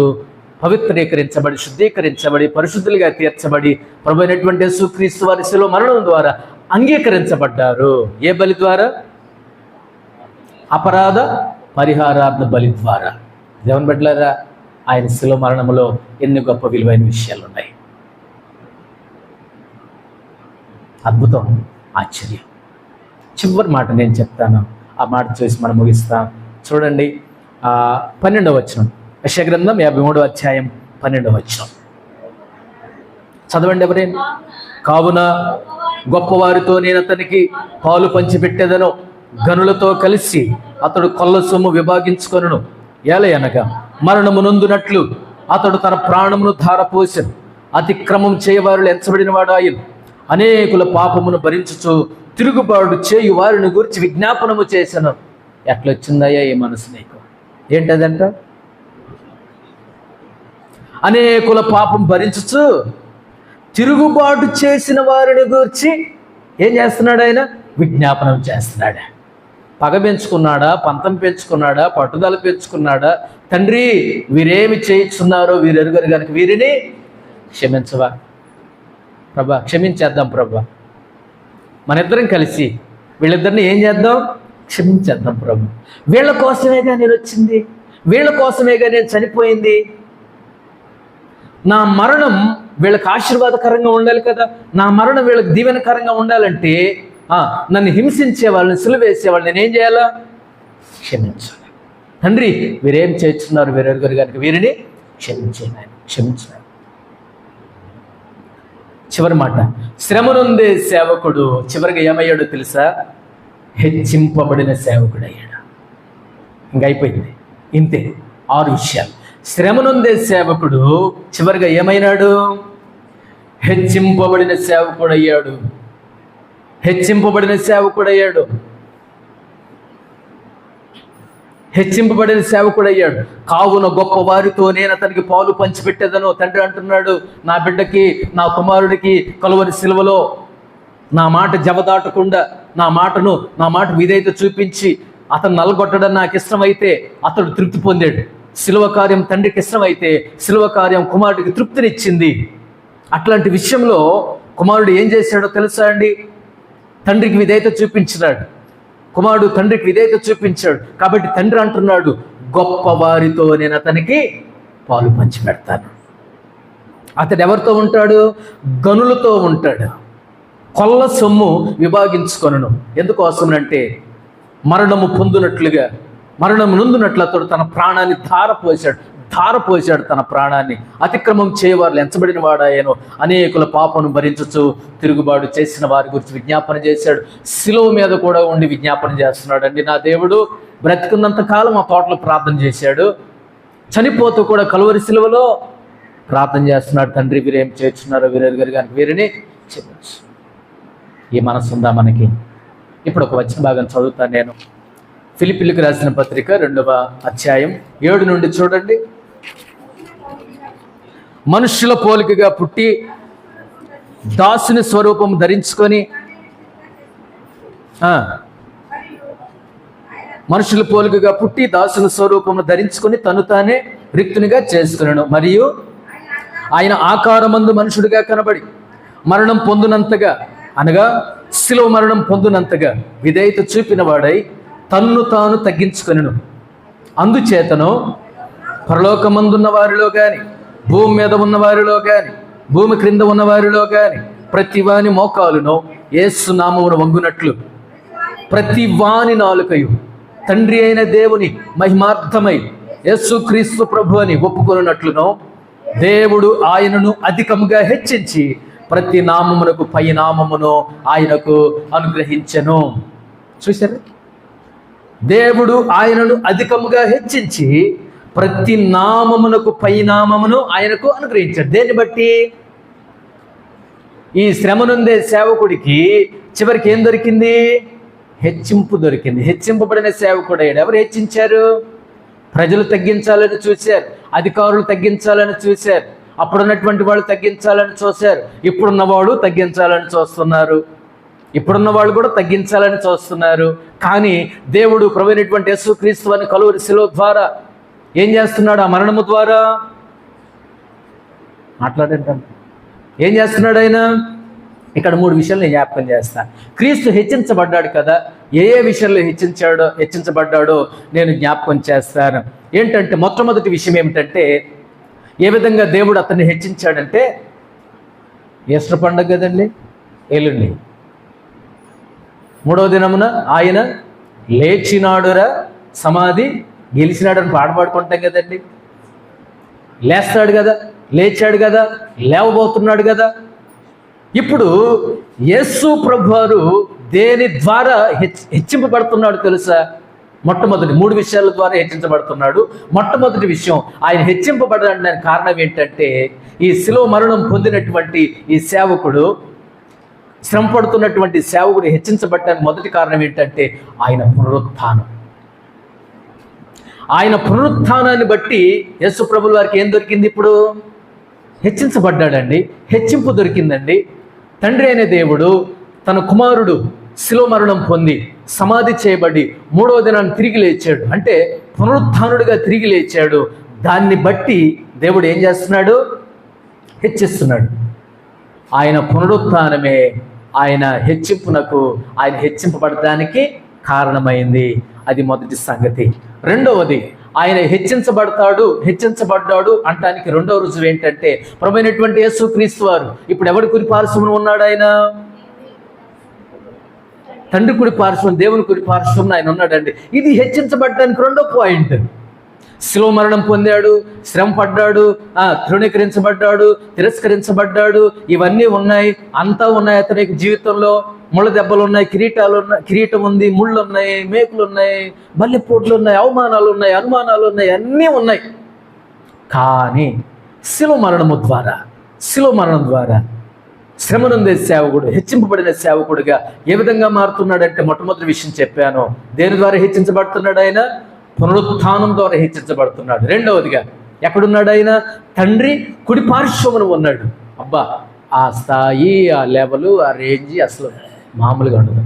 పవిత్రీకరించబడి, శుద్ధీకరించబడి, పరిశుద్ధులుగా తీర్చబడి ప్రభు అయినటువంటి యేసుక్రీస్తు వారి శిలువ మరణం ద్వారా అంగీకరించబడ్డారు. ఏ బలి ద్వారా? అపరాధ పరిహారార్థ బలి ద్వారా. దేవుని బిడ్డలారా, ఆయన శిలువ మరణంలో ఎన్ని గొప్ప విలువైన విషయాలు ఉన్నాయి. అద్భుతం, ఆశ్చర్యం. చివరి మాట నేను చెప్తాను, ఆ మాట చూసి మనం ముగిస్తాం. చూడండి 12వ వచనం, యెషయా గ్రంథం 53వ అధ్యాయం 12వ వచనం చదవండి ఎవరైనా. కావున గొప్పవారితో నేను అతనికి పాలు పంచిపెట్టేదను, గనులతో కలిసి అతడు కొల్ల సొమ్ము విభాగించుకొనును. ఏలయనగా మరణము నొందునట్లు అతడు తన ప్రాణమును ధారపోసెను. అతిక్రమం చేయవారు ఎంచబడిన వాడు ఆయన. అనేకుల పాపమును భరించుచు తిరుగుబాటు చేయు వారిని గురించి విజ్ఞాపనము చేశాను. ఎట్లొచ్చిందయ్యా ఈ మనసు నీకు? ఏంటదంట? అనేకుల పాపం భరించుచు తిరుగుబాటు చేసిన వారిని గురించి ఏం చేస్తున్నాడు ఆయన? విజ్ఞాపనం చేస్తున్నాడు. పగ పెంచుకున్నాడా? పంతం పెంచుకున్నాడా? పట్టుదల పెంచుకున్నాడా? తండ్రి, వీరేమి చేయిస్తున్నారో వీరెరుగరు కనుక వీరిని క్షమించవా ప్రభా, క్షమించేద్దాం ప్రభా. మన ఇద్దరం కలిసి వీళ్ళిద్దరిని ఏం చేద్దాం? క్షమించేద్దాం ప్రభు. వీళ్ళ కోసమేగా నేను వచ్చింది, వీళ్ళ కోసమేగా నేను చనిపోయింది. నా మరణం వీళ్ళకి ఆశీర్వాదకరంగా ఉండాలి కదా. నా మరణం వీళ్ళకి దీవెనకరంగా ఉండాలంటే నన్ను హింసించే వాళ్ళని, సిలువేసే వాళ్ళని నేనేం చేయాలా? క్షమించాలి. తండ్రి, వీరేం చేస్తున్నారు వీరెరుగరు కనుక వీరిని క్షమించేయండి ఆయన, క్షమించాలి. చివరి మాట, శ్రమనుందే సేవకుడు చివరిగా ఏమయ్యాడో తెలుసా? హెచ్చింపబడిన సేవకుడు అయ్యాడు. ఇంకా అయిపోయింది, ఇంతే 6 విషయాలు. శ్రమనుందే సేవకుడు చివరిగా ఏమైనాడు? హెచ్చింపబడిన సేవకుడు అయ్యాడు. హెచ్చింపబడిన సేవకుడు అయ్యాడు. హెచ్చింపబడిన సేవకుడు అయ్యాడు. కావున గొప్ప వారితో నేను అతనికి పాలు పంచిపెట్టేదను. తండ్రి అంటున్నాడు, నా బిడ్డకి, నా కుమారుడికి కలువరి సిలువలో నా మాట జవదాటకుండా, నా మాట విధేయత చూపించి అతను నలగొట్టడం నాకు ఇష్టమైతే అతడు తృప్తి పొందాడు. సిలువ కార్యం తండ్రికి ఇష్టమైతే సిలువ కార్యం కుమారుడికి తృప్తినిచ్చింది. అట్లాంటి విషయంలో కుమారుడు ఏం చేశాడో తెలుసా అండి? తండ్రికి విధేయత చూపించినాడు. కుమారుడు తండ్రికి విధేయత చూపించాడు. కాబట్టి తండ్రి అంటున్నాడు, గొప్ప వారితో నేను అతనికి పాలు పంచి పెడతాను. అతడు ఎవరితో ఉంటాడు? గనులతో ఉంటాడు. కొల్ల సొమ్ము విభాగించుకొనును. ఎందుకోసమనంటే మరణము పొందునట్లుగా, మరణము నొందునట్లు అతడు తన ప్రాణాన్ని ధారపోసాడు తన ప్రాణాన్ని. అతిక్రమం చేయవారు ఎంచబడిన వాడాయను. అనేకుల పాపను భరించుచు తిరుగుబాటు చేసిన వారి గురించి విజ్ఞాపన చేశాడు. శిలువ మీద కూడా ఉండి విజ్ఞాపన చేస్తున్నాడు అండి. నా దేవుడు బ్రతికున్నంత కాలం ఆ తోటలో ప్రార్థన చేశాడు. చనిపోతూ కూడా కలువరి శిలువలో ప్రార్థన చేస్తున్నాడు. తండ్రి, వీరేం చేస్తున్నారో వీరెరుగరు కనుక వీరిని క్షమించు. ఈ మనసు ఉందా మనకి? ఇప్పుడు ఒక వచన భాగం చదువుతాను నేను. ఫిలిప్పీలకు రాసిన పత్రిక 2వ అధ్యాయం 7 నుండి చూడండి. మనుష్యుల పోలికగా పుట్టి దాసుని స్వరూపం ధరించుకొని, మనుషుల పోలికగా పుట్టి దాసుని స్వరూపము ధరించుకొని తను తానే రిక్తునిగా చేసుకున్నాను. మరియు ఆయన ఆకారమందు మనుషుడిగా కనబడి మరణం పొందునంతగా, అనగా శిలువ మరణం పొందునంతగా విధేయత చూపిన వాడై తన్ను తాను తగ్గించుకొనెను. అందుచేతను పరలోకమందున్న వారిలో కానీ, భూమి మీద ఉన్న వారిలో కానీ, భూమి క్రింద ఉన్న వారిలో కానీ ప్రతి వాని మోకాలును యేసు నామమున వంగునట్లు ప్రతి వాని నాలుకయు తండ్రి అయిన దేవుని మహిమార్థమై యేసుక్రీస్తు ప్రభు అని ఒప్పుకొనున్నట్లును దేవుడు ఆయనను అధికముగా హెచ్చించి ప్రతి నామమునకు పై నామమును ఆయనకు అనుగ్రహించెను. చూశారు? దేవుడు ఆయనను అధికముగా హెచ్చించి ప్రతి నామమునకు పై నామమును ఆయనకు అనుగ్రహించాడు. దేన్ని బట్టి? ఈ శ్రమనుందే సేవకుడికి చివరికి ఏం దొరికింది? హెచ్చింపు దొరికింది. హెచ్చింపబడిన సేవకుడు అయ్యాడు. ఎవరు హెచ్చించారు? ప్రజలు తగ్గించాలని చూశారు, అధికారులు తగ్గించాలని చూశారు, అప్పుడున్నటువంటి వాళ్ళు తగ్గించాలని చూశారు, ఇప్పుడున్నవాడు తగ్గించాలని చూస్తున్నారు, ఇప్పుడున్న వాళ్ళు కూడా తగ్గించాలని చూస్తున్నారు. కానీ దేవుడు ప్రభువైనటువంటి యేసుక్రీస్తు వారిని కలువరి శిలువ ద్వారా ఏం చేస్తున్నాడు? ఆ మరణము ద్వారా మాట్లాడండి. ఏం చేస్తున్నాడు ఆయన? ఇక్కడ 3 విషయాలు నేను జ్ఞాపకం చేస్తాను. క్రీస్తు హెచ్చించబడ్డాడు కదా, ఏ విషయంలో హెచ్చించబడ్డాడో నేను జ్ఞాపకం చేస్తాను. ఏంటంటే మొట్టమొదటి విషయం ఏమిటంటే, ఏ విధంగా దేవుడు అతన్ని హెచ్చించాడంటే, ఈస్టర్ పండుగ కదండి, ఎల్లుండి 3వ దినమున ఆయన లేచినాడురా, సమాధి గెలిచినాడని పాడుకుంటాం కదండి. లేస్తాడు కదా, లేచాడు కదా, లేవబోతున్నాడు కదా. ఇప్పుడు యేసు ప్రభువారు దేని ద్వారా హెచ్చింపబడుతున్నాడు తెలుసా? మొట్టమొదటి 3 విషయాల ద్వారా హెచ్చించబడుతున్నాడు. మొట్టమొదటి విషయం, ఆయన హెచ్చింపబడడానికి కారణం ఏంటంటే, ఈ శిలువ మరణం పొందినటువంటి ఈ సేవకుడు, శ్రమ పడుతున్నటువంటి సేవకుడు హెచ్చించబడడానికి మొదటి కారణం ఏంటంటే ఆయన పునరుత్థానం. ఆయన పునరుత్థానాన్ని బట్టి యేసు ప్రభుల వారికి ఏం దొరికింది? ఇప్పుడు హెచ్చించబడ్డాడండి, హెచ్చింపు దొరికిందండి. తండ్రి అయిన దేవుడు తన కుమారుడు శిలువ మరణం పొంది సమాధి చేయబడి 3వ దినాన్ని తిరిగి లేచాడు, అంటే పునరుత్థానుడిగా తిరిగి లేచాడు. దాన్ని బట్టి దేవుడు ఏం చేస్తున్నాడు? హెచ్చిస్తున్నాడు. ఆయన పునరుత్థానమే ఆయన హెచ్చింపునకు, ఆయన హెచ్చింపబడడానికి కారణమైంది. అది మొదటి సంగతి. రెండవది, ఆయన హెచ్చించబడ్డాడు అంటానికి రెండవ రుజువు ఏంటంటే, ప్రభువైనటువంటి యేసుక్రీస్తు వారు ఇప్పుడు ఎవరి కుడి పార్శ్వమున ఉన్నాడు? ఆయన తండ్రి కుడి పార్శ్వం, దేవుని కుడి పార్శ్వం ఆయన ఉన్నాడండి. ఇది హెచ్చించబడ్డానికి రెండో పాయింట్. శిలువ మరణం పొందాడు, శ్రమ పడ్డాడు, తృణీకరించబడ్డాడు, తిరస్కరించబడ్డాడు, ఇవన్నీ ఉన్నాయి, అంతా ఉన్నాయి అతనికి జీవితంలో. ముళ్ళ దెబ్బలు ఉన్నాయి, కిరీటం ఉంది, ముళ్ళు ఉన్నాయి, మేకులు ఉన్నాయి, బల్లెపోట్లు ఉన్నాయి, అవమానాలు ఉన్నాయి, అనుమానాలు ఉన్నాయి, అన్నీ ఉన్నాయి. కానీ శిలువ మరణం ద్వారా శ్రమనుందే సేవకుడు, హెచ్చింపబడిన సేవకుడిగా ఏ విధంగా మారుతున్నాడంటే, మొట్టమొదటి విషయం చెప్పాను, దేని ద్వారా హెచ్చించబడుతున్నాడు? ఆయన పునరుత్థానం ద్వారా హెచ్చించబడుతున్నాడు. రెండవదిగా ఎక్కడున్నాడు? ఆయన తండ్రి కుడి పార్శ్వమున ఉన్నాడు. అబ్బా, ఆ స్థాయి, ఆ లెవెలు, ఆ రేంజి అసలు మామూలుగా ఉండదు.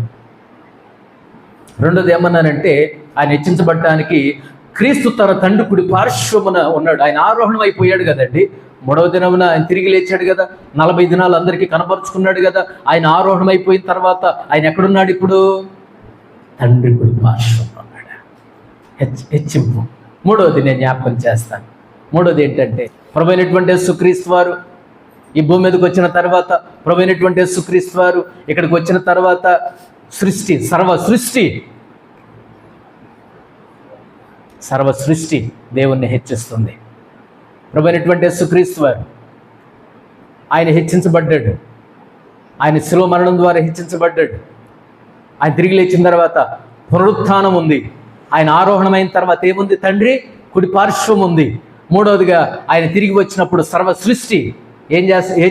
రెండోది ఏమన్నానంటే, ఆయన హెచ్చించబడటానికి క్రీస్తు తన తండ్రి కుడి పార్శ్వమున ఉన్నాడు. ఆయన ఆరోహణం అయిపోయాడు కదండి. 3వ దినమున ఆయన తిరిగి లేచాడు కదా, 40 దినాలు అందరికీ కనపరుచుకున్నాడు కదా. ఆయన ఆరోహణం అయిపోయిన తర్వాత ఆయన ఎక్కడున్నాడు? ఇప్పుడు తండ్రి కుడి పార్శ్వం ఉన్నాడు. హెచ్చింపు. 3వది నేను జ్ఞాపకం చేస్తాను. 3వది ఏంటంటే, ప్రభువైనటువంటి యేసుక్రీస్తు వారు ఈ భూమి మీదకి వచ్చిన తర్వాత, ప్రభువైనటువంటి యేసుక్రీస్తు వారు ఇక్కడికి వచ్చిన తర్వాత సర్వ సృష్టి దేవుణ్ణి హెచ్చిస్తుంది. ప్రభువైనటువంటి యేసుక్రీస్తు వారు ఆయన హెచ్చించబడ్డాడు. ఆయన శిలువ మరణం ద్వారా హెచ్చించబడ్డాడు. ఆయన తిరిగి లేచిన తర్వాత పునరుత్థానం ఉంది. ఆయన ఆరోహణమైన తర్వాత ఏముంది? తండ్రి కుడి పార్శ్వం ఉంది. 3వదిగా ఆయన తిరిగి వచ్చినప్పుడు సర్వ సృష్టి ఏం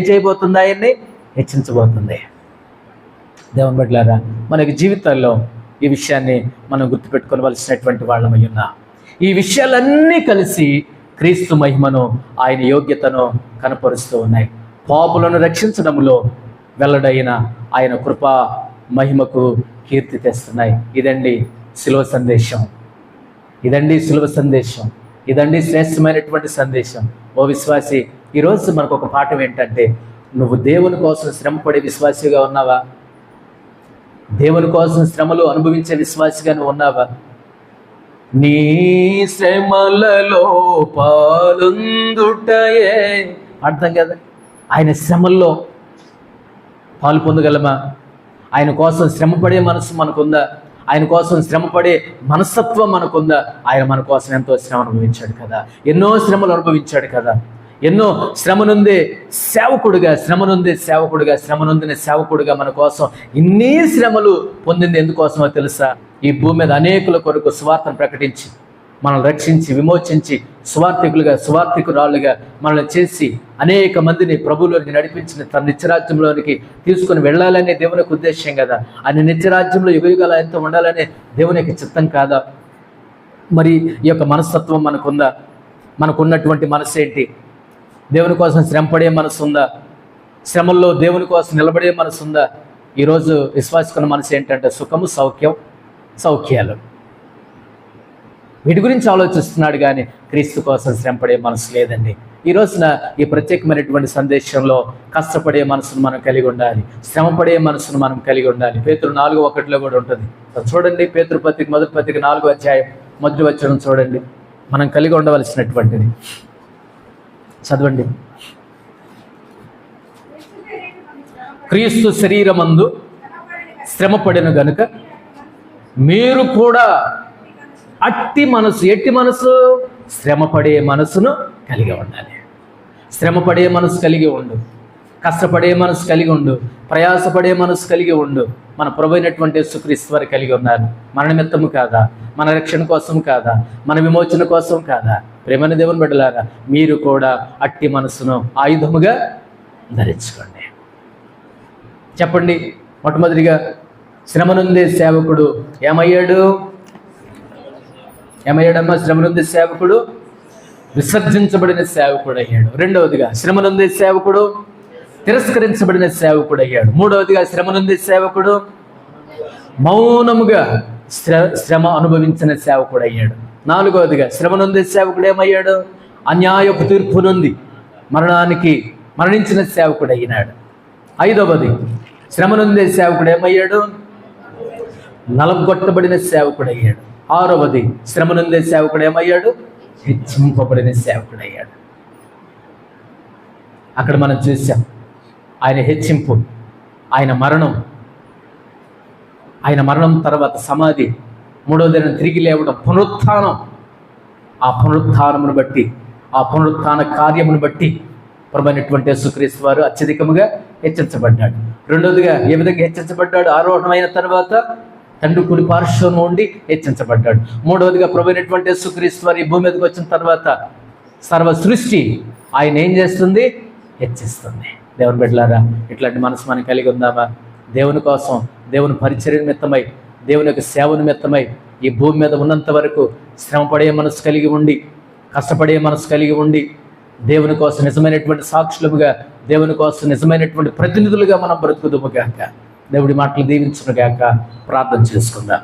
చేయబోతుంది? ఆయన్ని హెచ్చించబోతుంది. దేవుని బిడ్డలారా, మనకి జీవితాల్లో ఈ విషయాన్ని మనం గుర్తుపెట్టుకోవలసినటువంటి వాళ్ళమై ఉన్నాం. ఈ విషయాలన్నీ కలిసి క్రీస్తు మహిమను, ఆయన యోగ్యతను కనపరుస్తూ ఉన్నాయి. పాపులను రక్షించడంలో వెల్లడైన ఆయన కృపా మహిమకు కీర్తి తెస్తున్నాయి. ఇదండి శిలువ సందేశం. ఇదండి శ్రేష్టమైనటువంటి సందేశం. ఓ విశ్వాసి, ఈరోజు మనకు ఒక పాఠం ఏంటంటే, నువ్వు దేవుని కోసం శ్రమపడే విశ్వాసిగా ఉన్నావా? దేవుని కోసం శ్రమలు అనుభవించే విశ్వాసిగా నువ్వు ఉన్నావా? నీ శ్రమలలో పాలుందుటయే అర్థం కదా. ఆయన శ్రమల్లో పాలు పొందగలమా? ఆయన కోసం శ్రమపడే మనసు మనకుందా? ఆయన కోసం శ్రమపడే మనస్తత్వం మనకుందా? ఆయన మన కోసం ఎంతో శ్రమ అనుభవించాడు కదా, ఎన్నో శ్రమలు అనుభవించాడు కదా. ఎన్నో శ్రమనుందే సేవకుడుగా మన కోసం ఇన్ని శ్రమలు పొందింది ఎందుకోసమో తెలుసా? ఈ భూమి మీద అనేకుల కొరకు సువార్తను ప్రకటించి, మనల్ని రక్షించి, విమోచించి, సువార్తికురాళ్ళుగా మనల్ని చేసి అనేక మందిని ప్రభువులోనికి నడిపించిన తన నిత్యరాజ్యంలోనికి తీసుకుని వెళ్ళాలనే దేవునికి ఉద్దేశం కదా. ఆయన నిత్యరాజ్యంలో యుగయుగాలు ఆయనతో ఉండాలనే దేవునికి చిత్తం కాదా? మరి ఈ యొక్క మనస్తత్వం మనకుందా? మనకున్నటువంటి మనసు ఏంటి? దేవుని కోసం శ్రమపడే మనసు ఉందా? శ్రమల్లో దేవుని కోసం నిలబడే మనసు ఉందా? ఈరోజు విశ్వాసుకున్న మనసు ఏంటంటే సుఖము, సౌఖ్యాలు, వీటి గురించి ఆలోచిస్తున్నాడు కానీ క్రీస్తు కోసం శ్రమపడే మనసు లేదండి. ఈ రోజున ఈ ప్రత్యేకమైనటువంటి సందేశంలో కష్టపడే మనసును మనం కలిగి ఉండాలి, శ్రమపడే మనసును మనం కలిగి ఉండాలి. పేతురు 4:1 కూడా ఉంటుంది. చూడండి, పేతురు పత్రిక మొదటి పత్రిక 4వ అధ్యాయం మొదటి వచనం చూడండి. మనం కలిగి ఉండవలసినటువంటిది చదవండి. క్రీస్తు శరీరమందు శ్రమపడిన గనుక మీరు కూడా అట్టి మనసు, ఎట్టి మనసు, శ్రమపడే మనసును కలిగి ఉండాలి. శ్రమపడే మనసు కలిగి ఉండు, కష్టపడే మనసు కలిగి ఉండు, ప్రయాసపడే మనసు కలిగి ఉండు. మన ప్రభువైనటువంటి యేసుక్రీస్తు వారు కలిగి ఉన్నారు. మన నిమిత్తము కాదా, మన రక్షణ కోసం కాదా, మన విమోచన కోసం కాదా? ప్రేమని దేవుని బిడ్డలారా, మీరు కూడా అట్టి మనసును ఆయుధముగా ధరించుకోండి. చెప్పండి. మొట్టమొదటిగా శ్రమనుందే సేవకుడు ఏమయ్యాడమ్మా? శ్రమనుందే సేవకుడు విసర్జించబడిన సేవకుడు అయ్యాడు. రెండవదిగా శ్రమనుందే సేవకుడు తిరస్కరించబడిన సేవకుడు అయ్యాడు. మూడవదిగా శ్రమనుందే సేవకుడు మౌనముగా శ్రమ అనుభవించిన సేవకుడు అయ్యాడు. నాలుగవదిగా శ్రమనుందే సేవకుడు ఏమయ్యాడు? అన్యాయపు తీర్పు నుండి మరణించిన సేవకుడు అయినాడు. ఐదవది శ్రమనుందే సేవకుడు ఏమయ్యాడు? నలగొట్టబడిన సేవకుడు అయ్యాడు. ఆరవది శ్రమనుందే సేవకుడు ఏమయ్యాడు? హెచ్చింపబడిన సేవకుడు అయ్యాడు. అక్కడ మనం చూసాం ఆయన హెచ్చింపు, ఆయన మరణం తర్వాత సమాధి, మూడవ దినం తిరిగి లేవడం, పునరుత్థానం. ఆ పునరుత్థానమును బట్టి, ఆ పునరుత్థాన కార్యమును బట్టి ప్రభువైనటువంటి యేసుక్రీస్తు వారు అత్యధికముగా హెచ్చించబడ్డాడు. రెండవదిగా ఏ విధంగా హెచ్చించబడ్డాడు? ఆరోహణమైన తర్వాత తండ్రి కుడి పార్శ్వం ఉండి హెచ్చించబడ్డాడు. మూడవదిగా ప్రభువైనటువంటి యేసుక్రీస్తు వారు ఈ భూమి మీదకి వచ్చిన తర్వాత సర్వ సృష్టి ఆయన ఏం చేస్తుంది? హెచ్చిస్తుంది. దేవుని బిడ్డలారా, ఇట్లాంటి మనసు మనం కలిగి ఉందామా? దేవుని కోసం, దేవుని పరిచర్య నిమిత్తమై, దేవుని యొక్క సేవ నిమిత్తమై ఈ భూమి మీద ఉన్నంత వరకు శ్రమపడే మనసు కలిగి ఉండి, కష్టపడే మనసు కలిగి ఉండి, దేవుని కోసం నిజమైనటువంటి సాక్షులుగా, దేవుని కోసం నిజమైనటువంటి ప్రతినిధులుగా మనం బ్రతుకుదుము గాక. దేవుడి మాటలు దీవించును గాక. ప్రార్థన చేసుకుందాం.